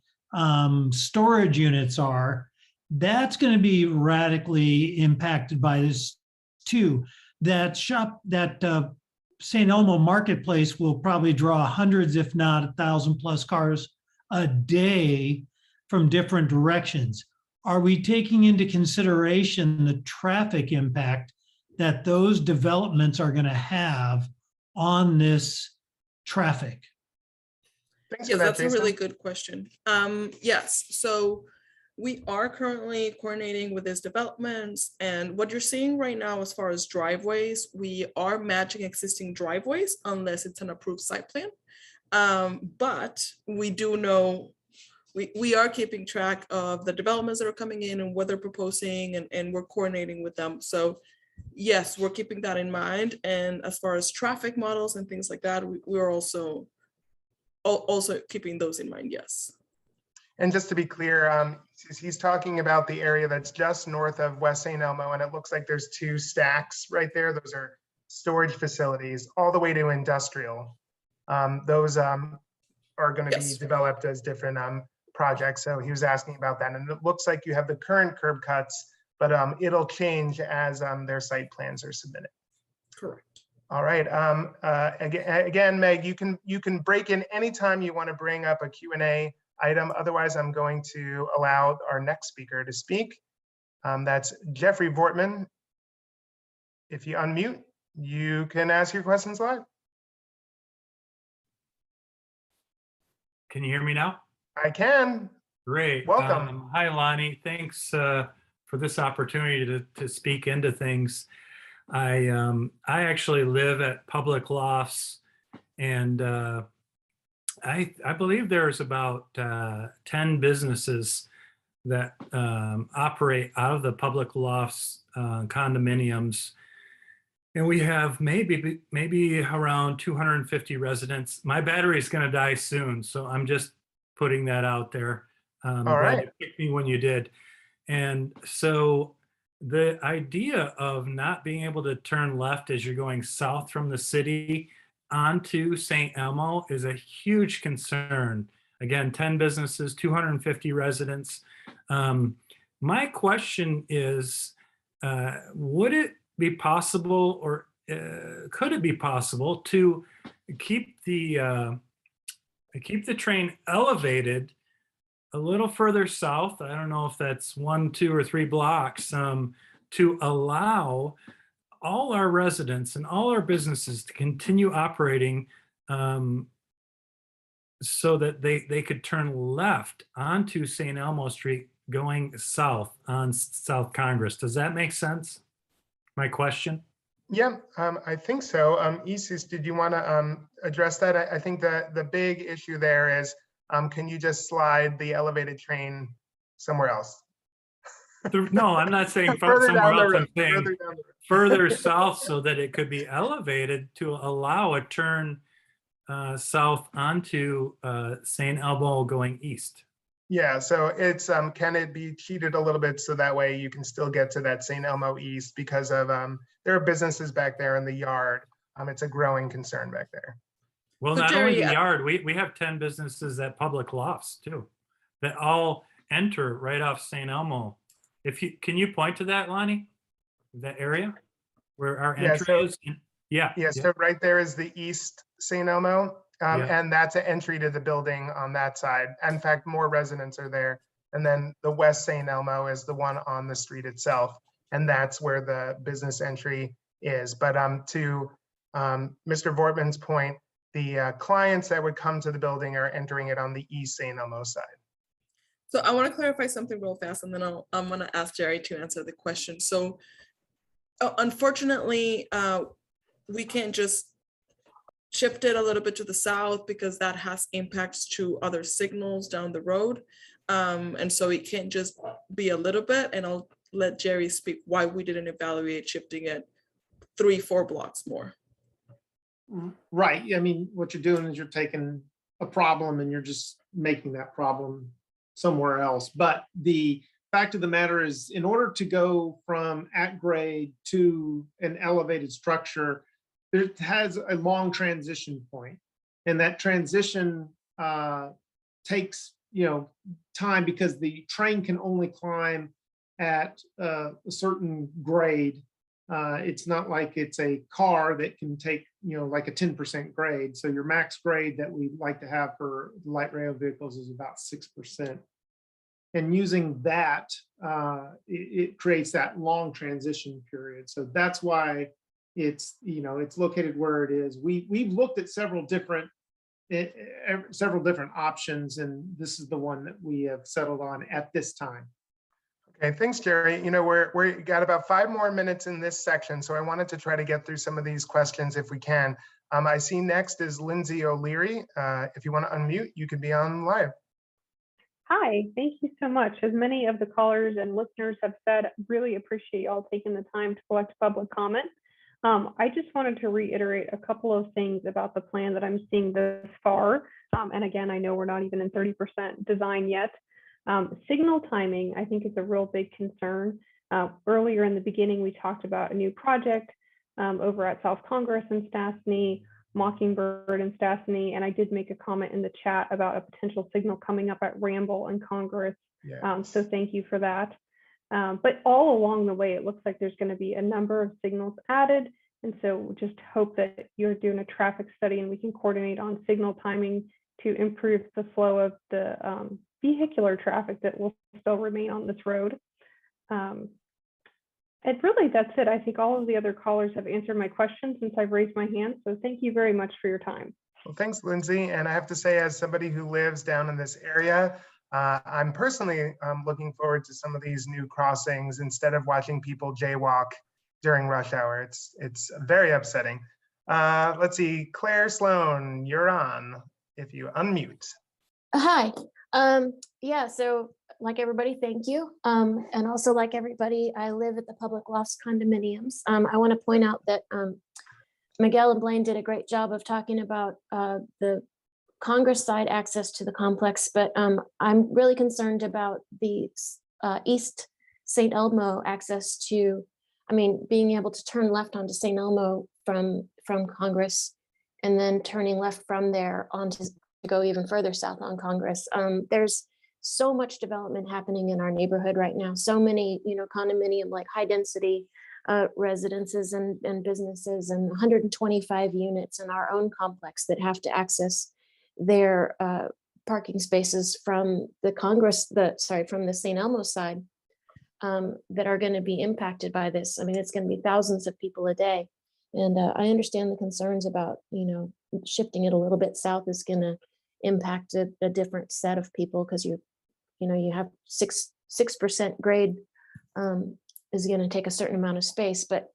storage units are. That's going to be radically impacted by this too. That St. Elmo Marketplace will probably draw hundreds, if not 1,000 plus cars a day from different directions. Are we taking into consideration the traffic impact that those developments are going to have on this traffic?
Thanks
Yes,
for that,
that's
Jason.
a really good question. Yes, so we are currently coordinating with these developments, and what you're seeing right now as far as driveways, we are matching existing driveways unless it's an approved site plan. But we do know we are keeping track of the developments that are coming in and what they're proposing, and we're coordinating with them. So yes, we're keeping that in mind. And as far as traffic models and things like that, we're also keeping those in mind, yes.
And just to be clear, he's talking about the area that's just north of West St. Elmo, and it looks like there's two stacks right there. Those are storage facilities all the way to industrial. Those are going to be developed as different projects. So he was asking about that. And it looks like you have the current curb cuts, but it'll change as their site plans are submitted.
Correct.
All right. Again, Meg, you can break in anytime you want to bring up a Q&A item. Otherwise, I'm going to allow our next speaker to speak. That's Jeffrey Vortman. If you unmute, you can ask your questions live.
Can you hear me now?
I can.
Great.
Welcome.
Hi, Lonnie. Thanks for this opportunity to speak into things. I actually live at Public Lofts, and I believe there's about 10 businesses that operate out of the Public Lofts condominiums. And we have maybe around 250 residents. My battery is going to die soon, so I'm just putting that out there.
All right.
You picked me when you did. And so the idea of not being able to turn left as you're going south from the city onto St. Elmo is a huge concern. Again, 10 businesses, 250 residents. My question is, would it be possible, or could it be possible to keep the train elevated a little further south? I don't know if that's 1, 2, or 3 blocks, to allow all our residents and all our businesses to continue operating, so that they could turn left onto St. Elmo Street going south on South Congress. Does that make sense? My question?
Yeah, I think so. Isis, did you want to address that? I think that the big issue there is, can you just slide the elevated train somewhere else?
No, I'm not saying
Further
somewhere
down the
else.
road,
I'm saying
further down the road.
further south so that it could be elevated to allow a turn south onto St. Elmo going east.
Yeah, so it's, can it be cheated a little bit so that way you can still get to that St. Elmo East because of, there are businesses back there in the yard. It's a growing concern back there.
Well,
So
not
Jerry,
only the yard, we have 10 businesses at public lofts too, that all enter right off St. Elmo. Can you point to that, Lonnie? That area where our
Yeah,
entry
so-
is? Yeah.
Yeah, so right there is the East St. Elmo,
Yeah.
and that's an entry to the building on that side. In fact, more residents are there. And then the West St. Elmo is the one on the street itself, and that's where the business entry is. But to Mr. Vortman's point, the clients that would come to the building are entering it on the East St. Elmo side.
So I want to clarify something real fast, and then I'm going to ask Jerry to answer the question. So unfortunately, we can't just shift it a little bit to the south because that has impacts to other signals down the road. And so it can't just be a little bit, and I'll let Jerry speak why we didn't evaluate shifting it 3-4 blocks more.
Right. I mean, what you're doing is you're taking a problem and you're just making that problem somewhere else. But the fact of the matter is, in order to go from at grade to an elevated structure, it has a long transition point, and that transition takes time because the train can only climb at a certain grade. It's not like it's a car that can take like a 10% grade. So your max grade that we like to have for light rail vehicles is about 6%. And using that, it creates that long transition period. So that's why it's located where it is. We've looked at several different options, and this is the one that we have settled on at this time.
Okay, thanks, Jerry. We got about 5 more minutes in this section, so I wanted to try to get through some of these questions if we can. I see next is Lindsay O'Leary. If you want to unmute, you could be on live.
Hi, thank you so much. As many of the callers and listeners have said, really appreciate y'all taking the time to collect public comment. I just wanted to reiterate a couple of things about the plan that I'm seeing this far. And again, I know we're not even in 30% design yet. Signal timing, I think, is a real big concern. Earlier in the beginning, we talked about a new project over at South Congress and Stassney, Mockingbird and Stassney, and I did make a comment in the chat about a potential signal coming up at Ramble and Congress.
Yes.
So thank you for that. But all along the way, it looks like there's going to be a number of signals added. And so just hope that you're doing a traffic study and we can coordinate on signal timing to improve the flow of the vehicular traffic that will still remain on this road. And really, that's it. I think all of the other callers have answered my questions since I've raised my hand. So thank you very much for your time.
Well, thanks, Lindsay. And I have to say, as somebody who lives down in this area, I'm personally looking forward to some of these new crossings instead of watching people jaywalk during rush hour. It's very upsetting. Let's see, Claire Sloan, you're on if you unmute.
Hi. Yeah, so like everybody, thank you. And also like everybody, I live at the Public Lofts condominiums. I want to point out that Miguel and Blaine did a great job of talking about the Congress side access to the complex, but I'm really concerned about the East St. Elmo access to, being able to turn left onto St. Elmo from Congress and then turning left from there onto to go even further south on Congress. There's so much development happening in our neighborhood right now. So many, condominium, like high density residences and businesses, and 125 units in our own complex that have to access their parking spaces from the from the St. Elmo side that are going to be impacted by this. It's going to be thousands of people a day. And I understand the concerns about, shifting it a little bit south is going to impact a different set of people, because you have 6% grade is going to take a certain amount of space. But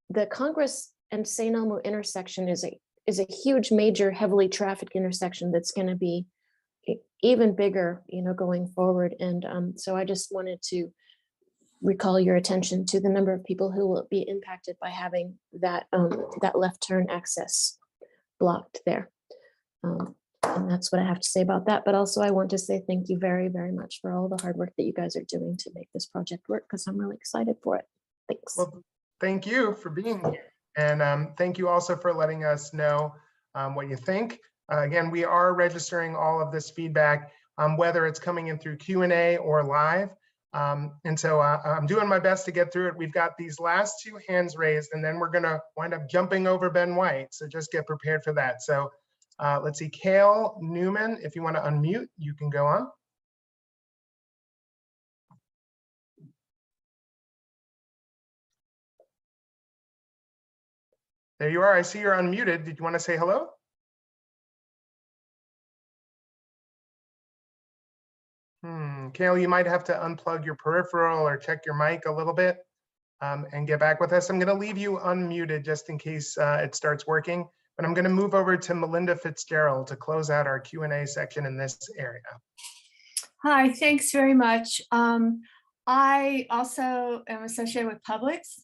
the Congress and St. Elmo intersection is a huge, major, heavily trafficked intersection that's going to be even bigger, going forward. And so I just wanted to recall your attention to the number of people who will be impacted by having that that left turn access blocked there. And that's what I have to say about that. But also I want to say thank you very, very much for all the hard work that you guys are doing to make this project work, because I'm really excited for it. Thanks.
Well, thank you for being here. And thank you also for letting us know what you think. Again, we are registering all of this feedback, whether it's coming in through Q&A or live. And so I'm doing my best to get through it. We've got these last two hands raised, and then we're going to wind up jumping over Ben White. So just get prepared for that. So let's see, Kale Newman, if you want to unmute, you can go on. There you are. I see you're unmuted. Did you want to say hello? Kale, you might have to unplug your peripheral or check your mic a little bit and get back with us. I'm going to leave you unmuted just in case it starts working, but I'm going to move over to Melinda Fitzgerald to close out our Q&A section in this area.
Hi, thanks very much. I also am associated with Publix,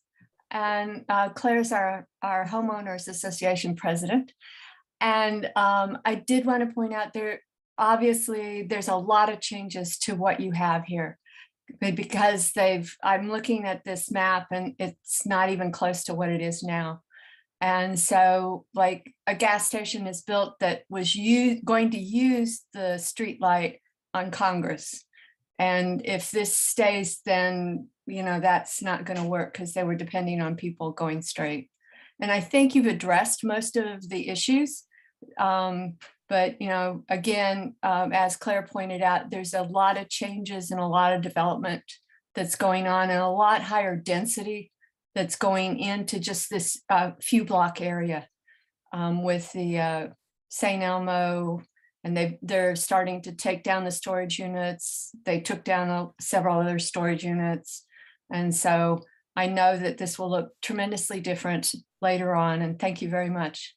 and Claire's our homeowners association president. And I did want to point out obviously there's a lot of changes to what you have here, because I'm looking at this map and it's not even close to what it is now. And so like a gas station is built that was going to use the street light on Congress. And if this stays, then, that's not going to work, because they were depending on people going straight. And I think you've addressed most of the issues. But, again, as Claire pointed out, there's a lot of changes and a lot of development that's going on, and a lot higher density that's going into just this few block area with the St. Elmo, and they're starting to take down the storage units. They took down several other storage units. And so I know that this will look tremendously different later on. And thank you very much.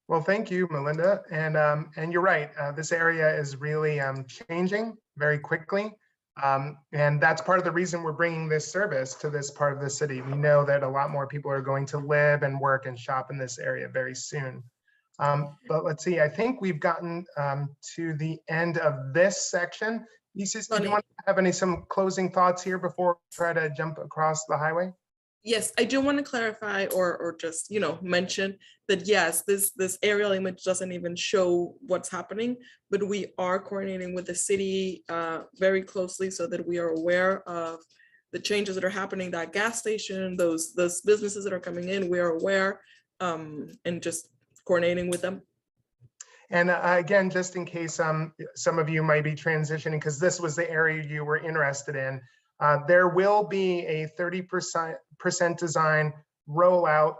Well, thank you, Melinda. And you're right. This area is really changing very quickly. And that's part of the reason we're bringing this service to this part of the city. We know that a lot more people are going to live and work and shop in this area very soon. But let's see, I think we've gotten to the end of this section. Isis, do you want to have some closing thoughts here before we try to jump across the highway?
Yes, I do want to clarify or just, mention that, yes, this aerial image doesn't even show what's happening, but we are coordinating with the city very closely so that we are aware of the changes that are happening, that gas station, those businesses that are coming in, we are aware, and just coordinating with them.
And again, just in case some of you might be transitioning, because this was the area you were interested in, there will be a 30% design rollout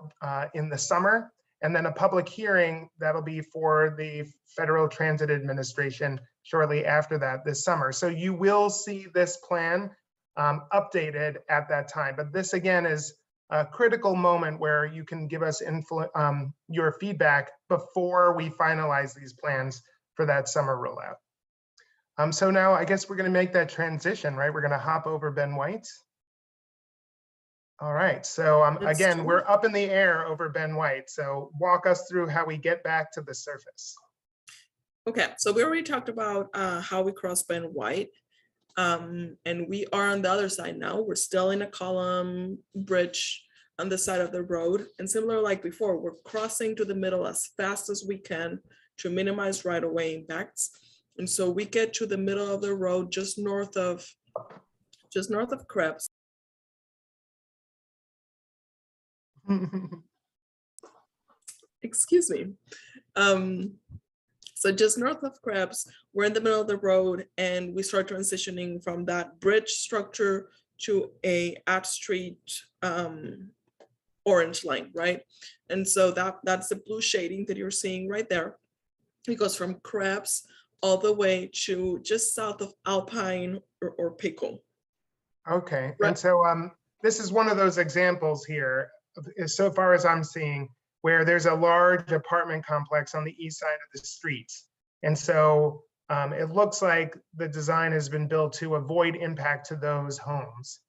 in the summer, and then a public hearing that'll be for the Federal Transit Administration shortly after that this summer. So you will see this plan updated at that time. But this again is a critical moment where you can give us your feedback before we finalize these plans for that summer rollout. So now I guess we're going to make that transition, right? We're going to hop over Ben White. All right, so again, we're up in the air over Ben White. So walk us through how we get back to the surface.
Okay, so we already talked about how we cross Ben White. And we are on the other side now. We're still in a column bridge on the side of the road. And similar like before, we're crossing to the middle as fast as we can to minimize right-of-way impacts. And so we get to the middle of the road, just north of Krebs. Excuse me. So just north of Krebs, we're in the middle of the road, and we start transitioning from that bridge structure to a at-street orange line, right? And so that's the blue shading that you're seeing right there. It goes from Krebs all the way to just south of Alpine or Pickle.
Okay, right. And so this is one of those examples here so far as I'm seeing, where there's a large apartment complex on the east side of the street. And so it looks like the design has been built to avoid impact to those homes.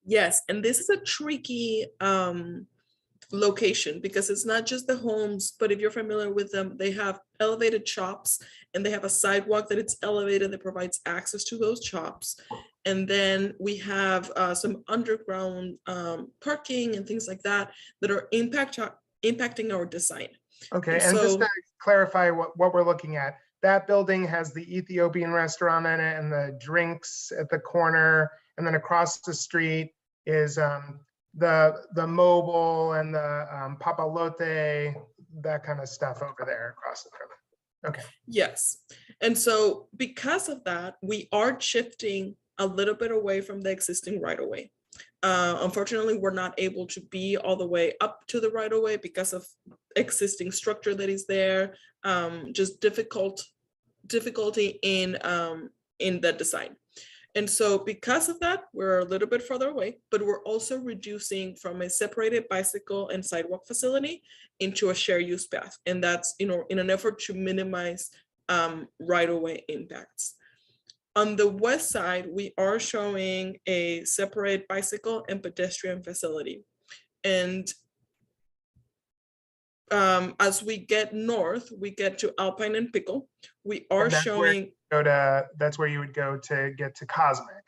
Yes, and this is a tricky location because it's not just the homes, but if you're familiar with them, they have elevated shops and they have a sidewalk that it's elevated that provides access to those shops. And then we have some underground parking and things like that that are impacting our design.
Okay, and just to clarify what we're looking at, that building has the Ethiopian restaurant in it and the drinks at the corner, and then across the street is the mobile and the papalote, that kind of stuff over there across the front. Okay.
Yes, and so because of that, we are shifting a little bit away from the existing right-of-way. Unfortunately, we're not able to be all the way up to the right-of-way because of existing structure that is there, just difficulty in the design. And so because of that, we're a little bit further away, but we're also reducing from a separated bicycle and sidewalk facility into a shared use path. And that's, in an effort to minimize right-of-way impacts. On the west side, we are showing a separate bicycle and pedestrian facility. And as we get north, we get to Alpine and Pickle. We are showing.
That's where you would go to get to Cosmic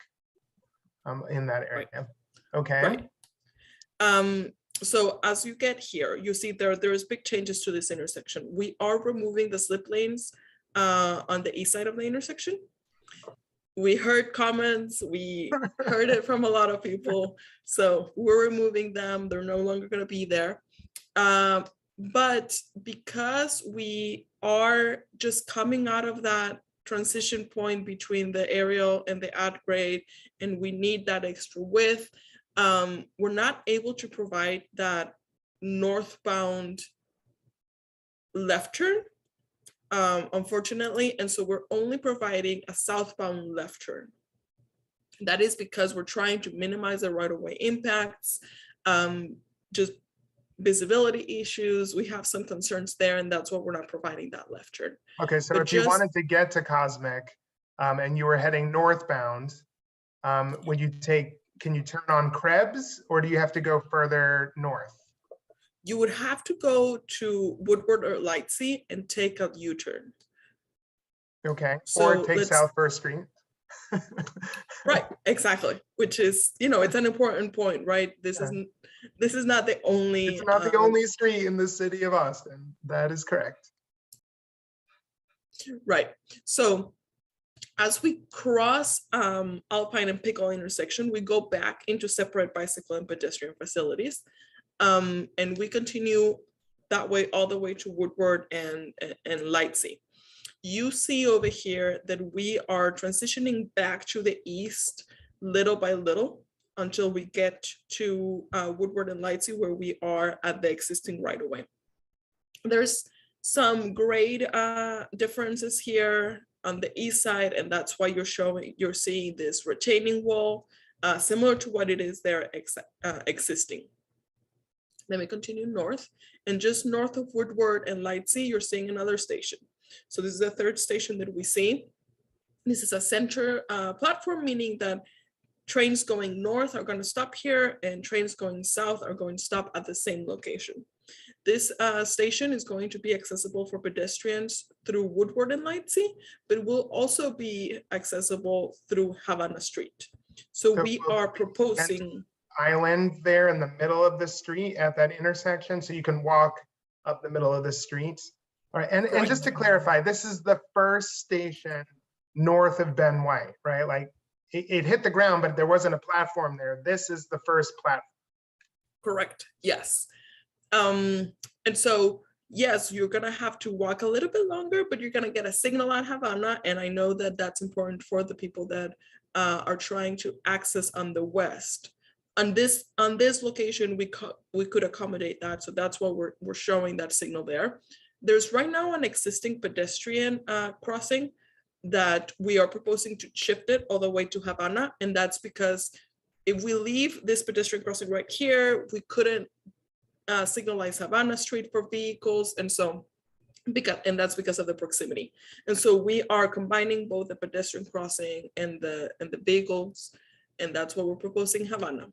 in that area. Right. Okay.
Right. So as you get here, you see there's big changes to this intersection. We are removing the slip lanes on the east side of the intersection. We heard comments, we heard it from a lot of people. So we're removing them. They're no longer going to be there. But because we are just coming out of that transition point between the aerial and the at grade, and we need that extra width, we're not able to provide that northbound left turn, unfortunately. And so we're only providing a southbound left turn. That is because we're trying to minimize the right-of-way impacts, just visibility issues. We have some concerns there, and that's why we're not providing that left turn.
Okay, so if you wanted to get to Cosmic and you were heading northbound, can you turn on Krebs, or do you have to go further north?
You would have to go to Woodward or Lightsey and take a U-turn.
Okay,
so
or take South First Street.
Right, exactly. Which is, it's an important point, right? This is not the only.
It's not the only street in the city of Austin. That is correct.
Right. So as we cross Alpine and Pickle intersection, we go back into separate bicycle and pedestrian facilities. And we continue that way all the way to Woodward and Lightsey. You see over here that we are transitioning back to the east little by little until we get to Woodward and Lightsey, where we are at the existing right-of-way. There's some grade differences here on the east side, and that's why you're seeing this retaining wall, similar to what it is there existing. Then we continue north, and just north of Woodward and Lightsey, you're seeing another station. So this is the third station that we see. This is a center platform, meaning that trains going north are going to stop here, and trains going south are going to stop at the same location. This station is going to be accessible for pedestrians through Woodward and Lightsey, but will also be accessible through Havana Street. So we are proposing
island there in the middle of the street at that intersection, so you can walk up the middle of the street. All right, and just to clarify, this is the first station north of Ben White, right? Like it hit the ground, but there wasn't a platform there. This is the first platform.
Correct, yes. And so, yes, you're gonna have to walk a little bit longer, but you're gonna get a signal at Havana. And I know that that's important for the people that are trying to access on the west. On this location, we could accommodate that. So that's why we're showing that signal there. There's right now an existing pedestrian crossing that we are proposing to shift it all the way to Havana. And that's because if we leave this pedestrian crossing right here, we couldn't signalize Havana Street for vehicles, and so that's because of the proximity. And so we are combining both the pedestrian crossing and the vehicles, and that's what we're proposing Havana.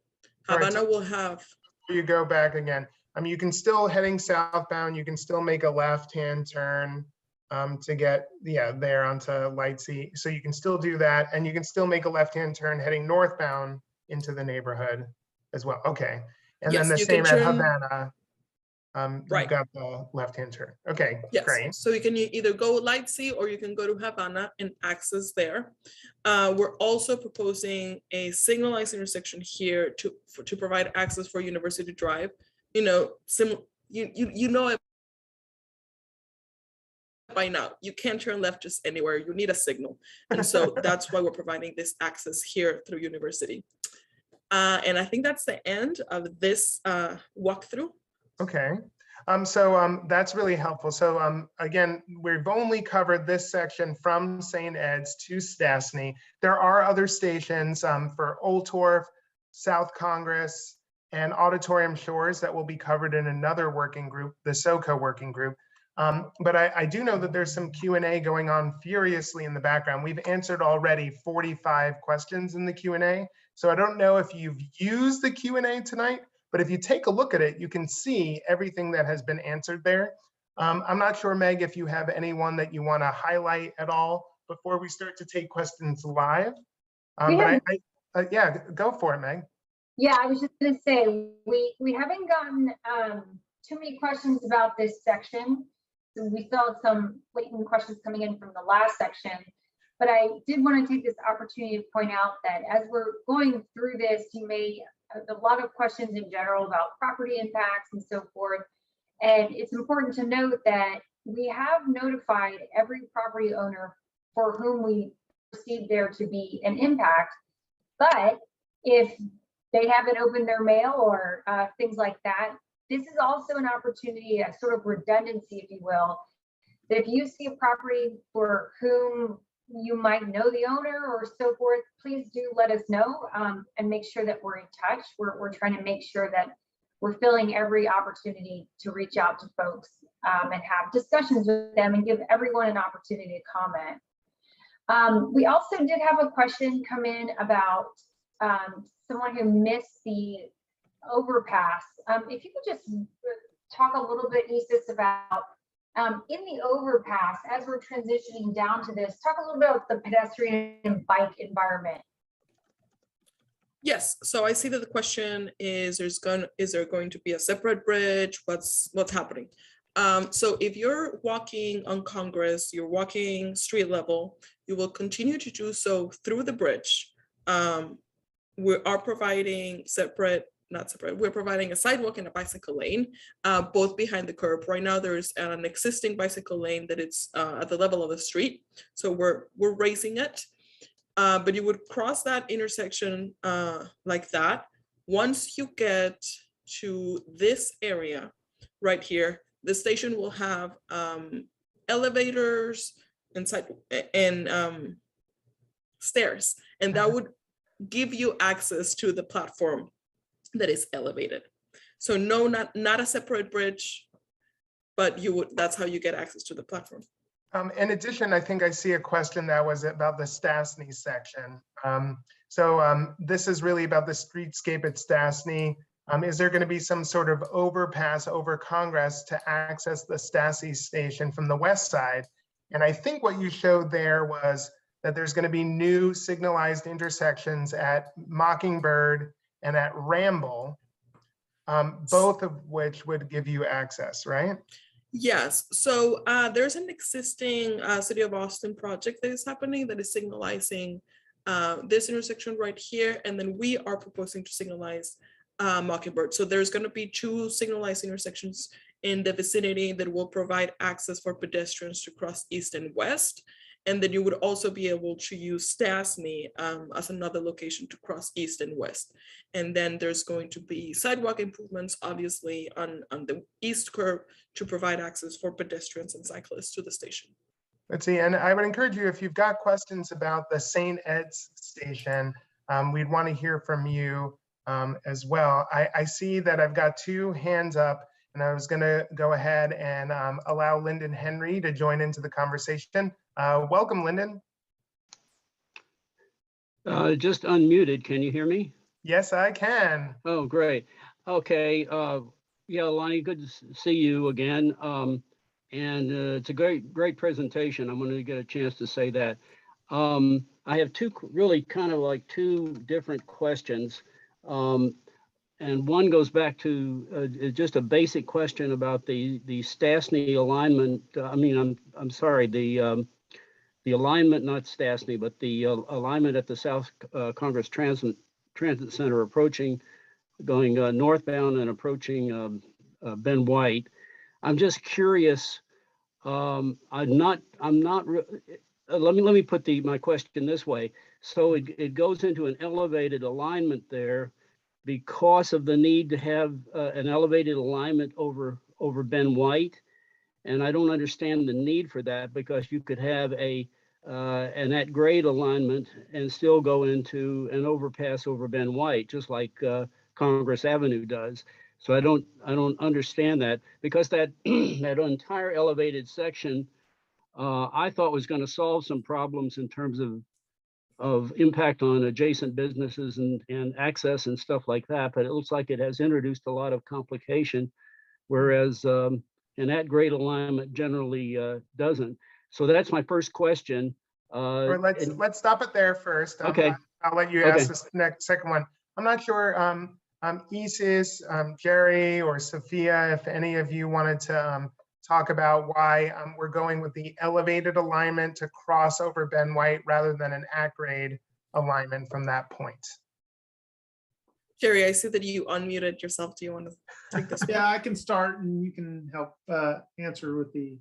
All right,
Havana
so
will have.
you go back again. You can still heading southbound. You can still make a left-hand turn to get there onto Lightsey. So you can still do that, and you can still make a left-hand turn heading northbound into the neighborhood as well. Okay, and
Yes,
then the
you can
same at
turn-
Havana.
Right.
You've got the left-hand turn. Okay,
Yes,
great.
so you can either go Lightsey or you can go to Havana and access there. We're also proposing a signalized intersection here to provide access for University Drive. You know it by now. You can't turn left just anywhere. You need a signal, and so that's why we're providing this access here through University. And I think that's the end of this walkthrough.
Okay, so that's really helpful. So again, we've only covered this section from St. Ed's to Stassney. There are other stations for Old Torf, South Congress, and Auditorium Shores that will be covered in another working group, the SoCo working group. But I do know that there's some Q&A going on furiously in the background. We've answered already 45 questions in the Q&A. So I don't know if you've used the Q&A tonight, but if you take a look at it, you can see everything that has been answered there. I'm not sure, Meg, if you have anyone that you want to highlight at all before we start to take questions live. Yeah, go for it, Meg.
Yeah, I was just going to say, we haven't gotten too many questions about this section. So we saw some latent questions coming in from the last section, but I did want to take this opportunity to point out that as we're going through this, you may a lot of questions in general about property impacts and so forth. And it's important to note that we have notified every property owner for whom we perceive there to be an impact. But if they haven't opened their mail or things like that, this is also an opportunity, a sort of redundancy, if you will, that if you see a property for whom you might know the owner or so forth, please do let us know and make sure that we're in touch. We're trying to make sure that we're filling every opportunity to reach out to folks and have discussions with them and give everyone an opportunity to comment. We also did have a question come in about someone who missed the overpass. If you could just talk a little bit, Isis, about in the overpass, as we're transitioning down to this, talk a little bit about the pedestrian and bike environment.
Yes, so I see that the question is, is there going to be a separate bridge? What's happening? So if you're walking on Congress, you're walking street level, you will continue to do so through the bridge. We are providing we're providing a sidewalk and a bicycle lane, both behind the curb. Right now, there's an existing bicycle lane that it's at the level of the street. So we're raising it, but you would cross that intersection like that. Once you get to this area right here, the station will have elevators and stairs, and that would give you access to the platform that is elevated. So no, not a separate bridge, but that's how you get access to the platform.
In addition, I think I see a question that was about the Stassney section. This is really about the streetscape at Stassney. Is there going to be some sort of overpass over Congress to access the Stassney station from the west side? And I think what you showed there was that there's going to be new signalized intersections at Mockingbird and at Ramble, both of which would give you access, right?
Yes, so there's an existing City of Austin project that is happening that is signalizing this intersection right here, and then we are proposing to signalize Mockingbird. So there's going to be two signalized intersections in the vicinity that will provide access for pedestrians to cross east and west. And then you would also be able to use Stassney as another location to cross east and west. And then there's going to be sidewalk improvements, obviously, on the east curb to provide access for pedestrians and cyclists to the station.
Let's see, and I would encourage you, if you've got questions about the St. Ed's station, we'd want to hear from you as well. I see that I've got 2 hands up, and I was going to go ahead and allow Lyndon Henry to join into the conversation. Welcome, Lyndon.
Just unmuted. Can you hear me?
Yes, I can.
Oh, great. Okay. Yeah, Lonnie, good to see you again. It's a great presentation. I'm going to get a chance to say that. I have really kind of like 2 different questions. And one goes back to just a basic question about the Stassney alignment. I'm sorry, the alignment, not Stassney, but the alignment at the South Congress Transit Center going northbound and approaching Ben White. I'm just curious. Let me put my question this way. So it goes into an elevated alignment there because of the need to have an elevated alignment over Ben White. And I don't understand the need for that, because you could have an at grade alignment and still go into an overpass over Ben White, just like Congress Avenue does. So I don't understand that, because that that entire elevated section I thought was going to solve some problems in terms of impact on adjacent businesses and access and stuff like that. But it looks like it has introduced a lot of complication, whereas an at grade alignment generally doesn't. So that's my first question.
Or let's stop it there first.
Okay.
I'll let you ask the second one. I'm not sure, Isis, Jerry, or Sophia, if any of you wanted to talk about why we're going with the elevated alignment to cross over Ben White rather than an at-grade alignment from that point.
Jerry, I see that you unmuted yourself. Do you want to take this?
Yeah, I can start and you can help answer with the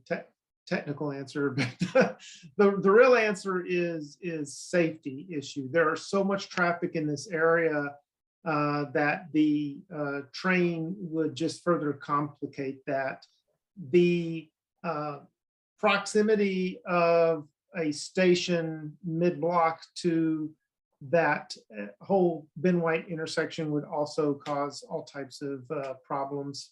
technical answer. But the real answer is safety issue. There are so much traffic in this area that the train would just further complicate that. The proximity of a station mid-block to that whole Ben White intersection would also cause all types of problems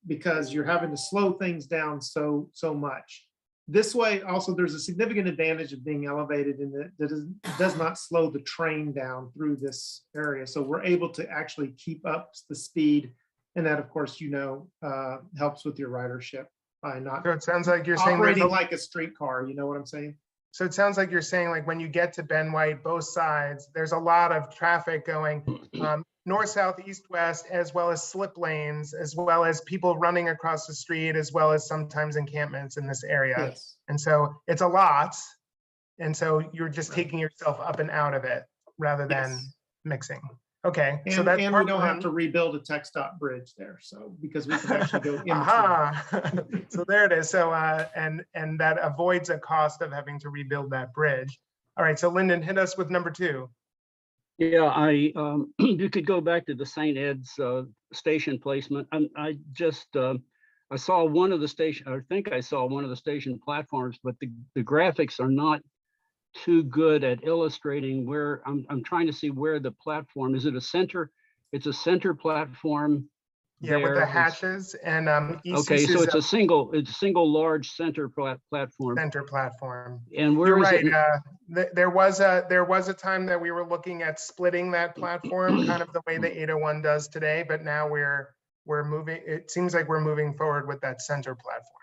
because you're having to slow things down so much. This way, also, there's a significant advantage of being elevated in that it does not slow the train down through this area. So we're able to actually keep up the speed. And that, of course, helps with your ridership by not
So it sounds like you're saying
operating like a streetcar. You know what I'm saying?
So it sounds like you're saying, like, when you get to Ben White, both sides, there's a lot of traffic going north, south, east, west, as well as slip lanes, as well as people running across the street, as well as sometimes encampments in this area.
Yes.
And so it's a lot. And so you're just taking yourself up and out of it rather than mixing. Okay.
And,
so that's
and we don't have to rebuild a tech stop bridge there. So because we can actually go in.
So there it is. So and that avoids a cost of having to rebuild that bridge. All right. So Lyndon, hit us with number 2.
Yeah, you could go back to the St. Ed's station placement. I saw one of the station, I think I saw one of the station platforms, but the graphics are not too good at illustrating where I'm trying to see where the platform is. It a center? It's a center platform.
Yeah, with the hatches and
okay, so it's a single large center platform.
Center platform.
And where
You're
is
right.
it?
There was a time that we were looking at splitting that platform, kind of the way the 801 does today. But now we're moving. It seems like we're moving forward with that center platform.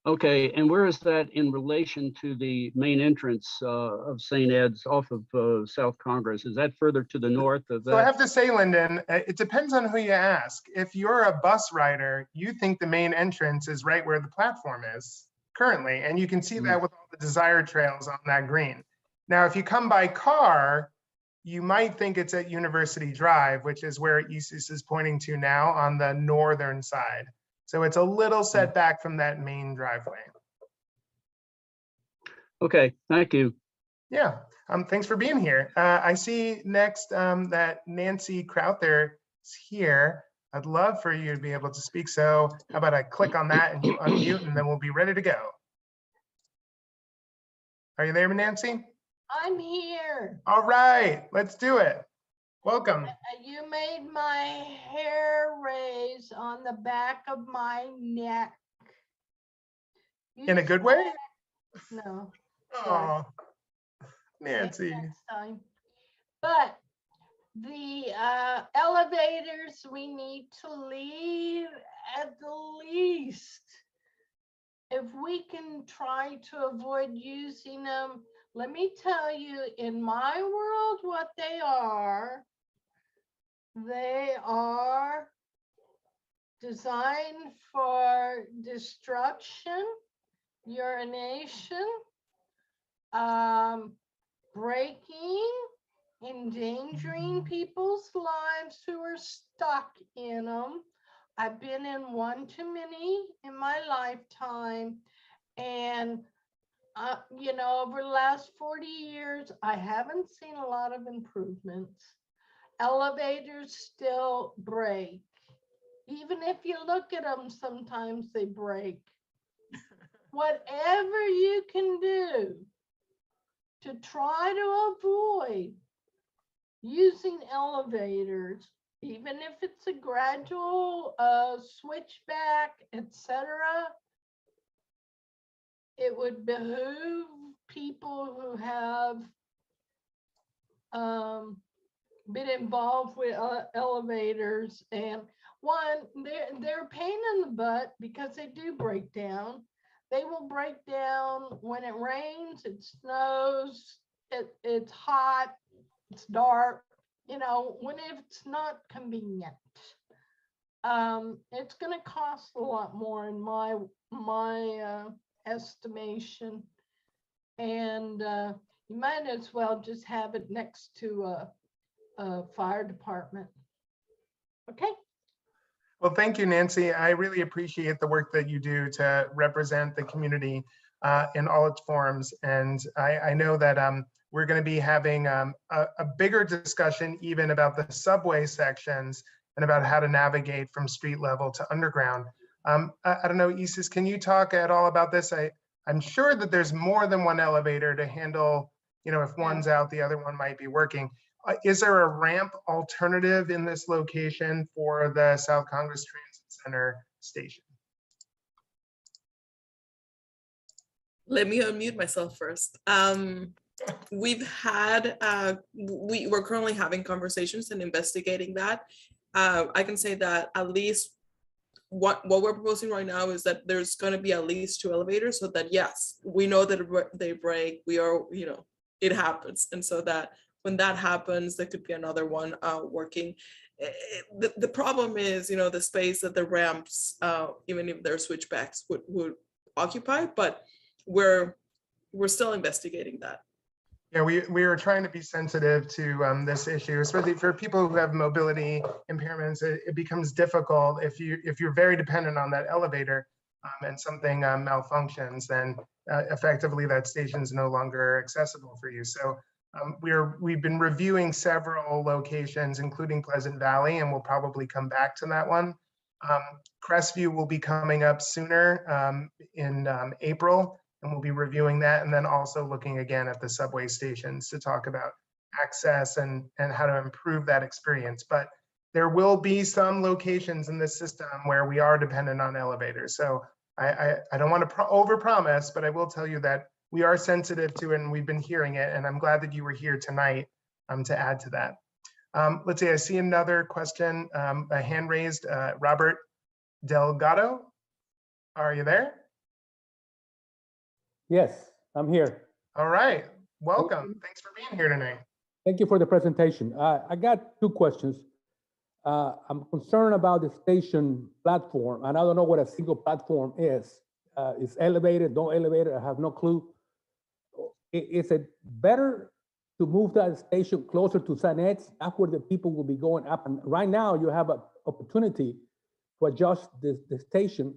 Okay, and where is that in relation to the main entrance of St. Ed's off of South Congress? Is that further to the north of that?
So I have to say, Lyndon, it depends on who you ask. If you're a bus rider, you think the main entrance is right where the platform is currently, and you can see that with all the desired trails on that green. Now, if you come by car, you might think it's at University Drive, which is where Isis is pointing to now on the northern side. So it's a little set back from that main driveway.
Okay, thank you.
Yeah, thanks for being here. I see next that Nancy Crowther is here. I'd love for you to be able to speak. So how about I click on that and you unmute, and then we'll be ready to go. Are you there, Nancy?
I'm here.
All right, let's do it. Welcome.
You made my hair raise on the back of my neck.
In a good way?
No.
Oh, Nancy.
Next time. But the elevators, we need to leave at the least. If we can try to avoid using them, let me tell you, in my world, what they are designed for destruction, urination, breaking, endangering people's lives who are stuck in them. I've been in one too many in my lifetime. And, you know, over the last 40 years, I haven't seen a lot of improvements. Elevators still break. Even if you look at them, sometimes they break. Whatever you can do to try to avoid using elevators, even if it's a gradual switchback, etc., it would behoove people who have been involved with elevators. And one, they're a pain in the butt because they do break down. They will break down when it rains, it snows, it's hot, it's dark, you know, when it's not convenient. It's going to cost a lot more in my estimation. And you might as well just have it next to a fire department. Okay.
Well, thank you, Nancy. I really appreciate the work that you do to represent the community in all its forms. And I know that we're going to be having a bigger discussion even about the subway sections and about how to navigate from street level to underground. I don't know, Isis, can you talk at all about this? I'm sure that there's more than one elevator to handle, you know, if one's out, the other one might be working. Is there a ramp alternative in this location for the South Congress Transit Center station?
Let me unmute myself first. We've had, we're currently having conversations and investigating that. I can say that at least what we're proposing right now is that there's going to be at least 2 elevators, so that yes, we know that they break, we are, you know, it happens. And so that when that happens, there could be another one working. The problem is, you know, the space that the ramps, even if they're switchbacks, would occupy, but we're still investigating that.
Yeah, we are trying to be sensitive to this issue, especially for people who have mobility impairments. It becomes difficult if you're very dependent on that elevator and something malfunctions, then effectively that station is no longer accessible for you. So we've been reviewing several locations, including Pleasant Valley, and we'll probably come back to that one. Crestview will be coming up sooner in April. And we'll be reviewing that, and then also looking again at the subway stations to talk about access and how to improve that experience. But there will be some locations in this system where we are dependent on elevators. So I don't want to overpromise, but I will tell you that we are sensitive to it and we've been hearing it. And I'm glad that you were here tonight to add to that. Let's see, I see another question, a hand raised, Robert Delgado. Are you there?
Yes, I'm here.
All right, welcome. Thanks for being here tonight.
Thank you for the presentation. I got 2 questions. I'm concerned about the station platform, and I don't know what a single platform is. It's elevated, don't elevate it, I have no clue. Is it better to move that station closer to Sanet's? That's where the people will be going up. And right now you have an opportunity to adjust the station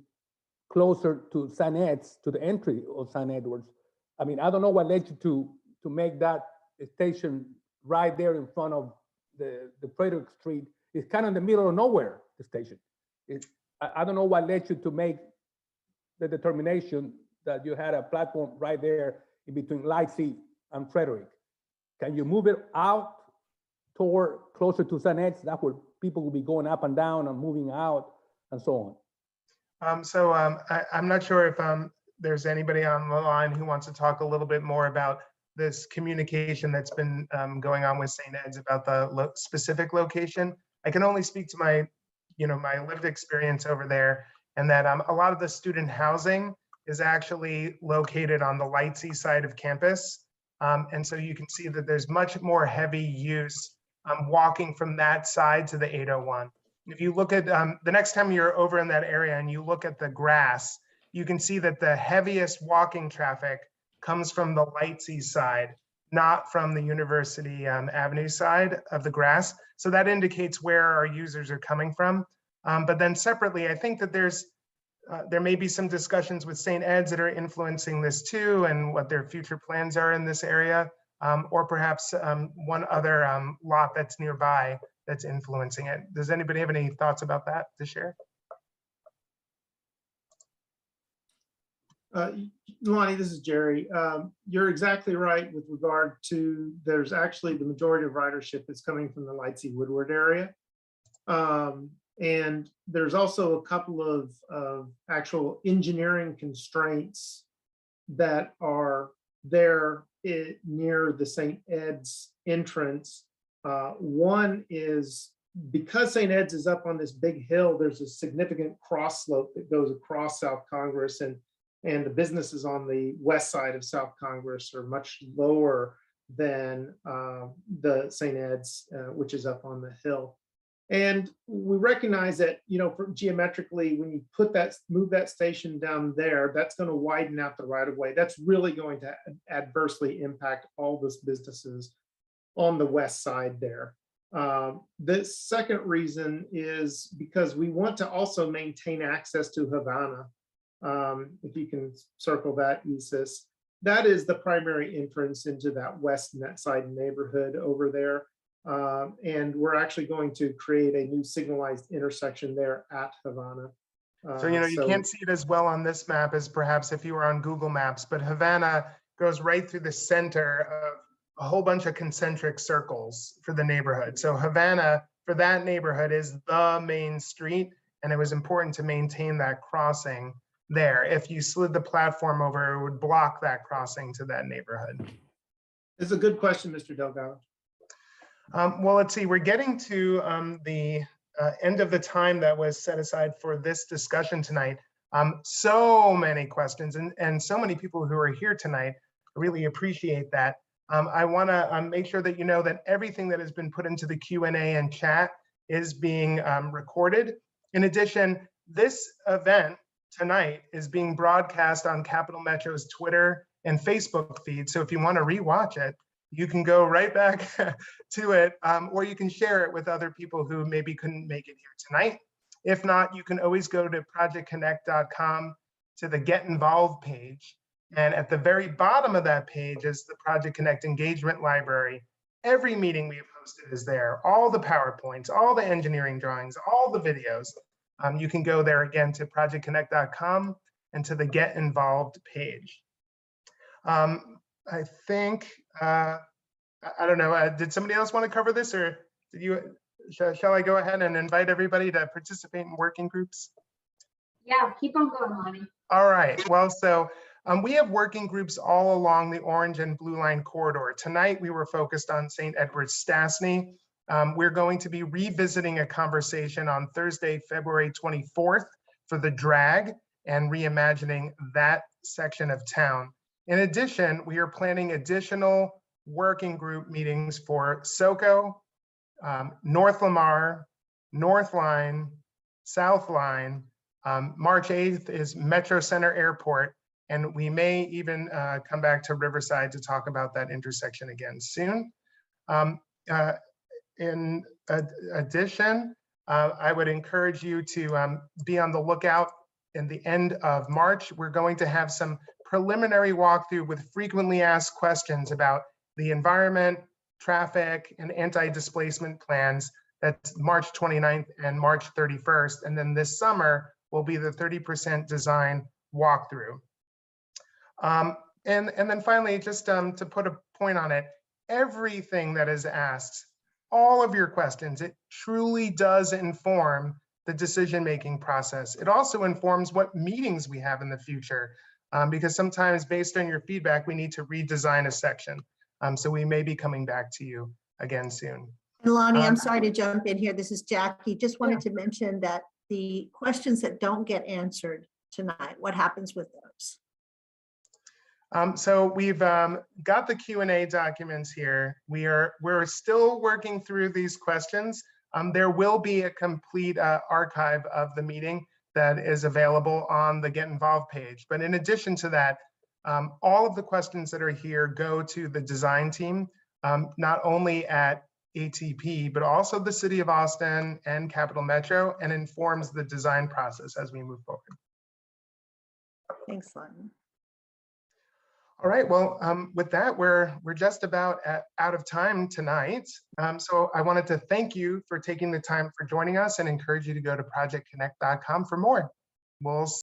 closer to Sanet's, to the entry of St. Edwards. I mean, I don't know what led you to make that station right there in front of the Frederick Street. It's kind of in the middle of nowhere, the station. I don't know what led you to make the determination that you had a platform right there in between Lightsey and Frederick. Can you move it out toward closer to St. Ed's? That where people will be going up and down and moving out and so on.
I'm not sure if there's anybody on the line who wants to talk a little bit more about this communication that's been going on with St. Ed's about the specific location. I can only speak to my, my lived experience over there, and that a lot of the student housing is actually located on the Lightsey side of campus. And so you can see that there's much more heavy use walking from that side to the 801. If you look at the next time you're over in that area and you look at the grass, you can see that the heaviest walking traffic comes from the Lightsey side, not from the University Avenue side of the grass. So that indicates where our users are coming from. But then separately, I think that there may be some discussions with St. Ed's that are influencing this too, and what their future plans are in this area, or perhaps one other lot that's nearby that's influencing it. Does anybody have any thoughts about that to share?
Lonnie, this is Jerry. You're exactly right with regard to, there's actually the majority of ridership is coming from the Lightsey Woodward area. And there's also a couple of actual engineering constraints that are there near the St. Ed's entrance. One is because St. Ed's is up on this big hill, there's a significant cross slope that goes across South Congress, and the businesses on the west side of South Congress are much lower than the St. Ed's, which is up on the hill. And we recognize that, geometrically, when you move that station down there, that's going to widen out the right of way. That's really going to adversely impact all those businesses on the west side there. The second reason is because we want to also maintain access to Havana. If you can circle that, Isis, that is the primary entrance into that west net side neighborhood over there. And we're actually going to create a new signalized intersection there at Havana.
So, you can't see it as well on this map as perhaps if you were on Google Maps, but Havana goes right through the center of a whole bunch of concentric circles for the neighborhood. So Havana, for that neighborhood, is the main street, and it was important to maintain that crossing there. If you slid the platform over, it would block that crossing to that neighborhood.
It's a good question, Mr. Delgado.
Well, let's see, we're getting to the end of the time that was set aside for this discussion tonight. So many questions and so many people who are here tonight. I really appreciate that. I want to make sure that you know that everything that has been put into the Q&A and chat is being recorded. In addition, this event tonight is being broadcast on Capital Metro's Twitter and Facebook feed. So if you want to rewatch it, you can go right back to it, or you can share it with other people who maybe couldn't make it here tonight. If not, you can always go to projectconnect.com to the Get Involved page. And at the very bottom of that page is the Project Connect engagement library. Every meeting we have hosted is there. All the PowerPoints, all the engineering drawings, all the videos. You can go there again to projectconnect.com and to the Get Involved page. I think, I don't know, did somebody else want to cover this, or did you, shall I go ahead and invite everybody to participate in working groups?
Yeah, keep on going, Lonnie.
All right, well, so we have working groups all along the orange and blue line corridor. Tonight, we were focused on St. Edward's Stassney. We're going to be revisiting a conversation on Thursday, February 24th for the drag and reimagining that section of town. In addition, we are planning additional working group meetings for SoCo, North Lamar, North Line, South Line. March 8th is Metro Center Airport, and we may even come back to Riverside to talk about that intersection again soon. In addition, I would encourage you to be on the lookout. In the end of March, we're going to have some preliminary walkthrough with frequently asked questions about the environment, traffic, and anti-displacement plans. That's March 29th and March 31st. And then this summer will be the 30% design walkthrough. And then finally, just to put a point on it, everything that is asked, all of your questions, it truly does inform the decision-making process. It also informs what meetings we have in the future, because sometimes based on your feedback, we need to redesign a section. So we may be coming back to you again soon.
And Lonnie, I'm sorry to jump in here. This is Jackie. Just wanted to mention that the questions that don't get answered tonight, what happens with those?
So we've got the Q&A documents here. We're still working through these questions. There will be a complete archive of the meeting that is available on the Get Involved page. But in addition to that, all of the questions that are here go to the design team, not only at ATP, but also the City of Austin and Capital Metro, and informs the design process as we move forward.
Thanks, Lonnie.
All right, well, with that, we're just about out of time tonight. So I wanted to thank you for taking the time for joining us and encourage you to go to projectconnect.com for more. We'll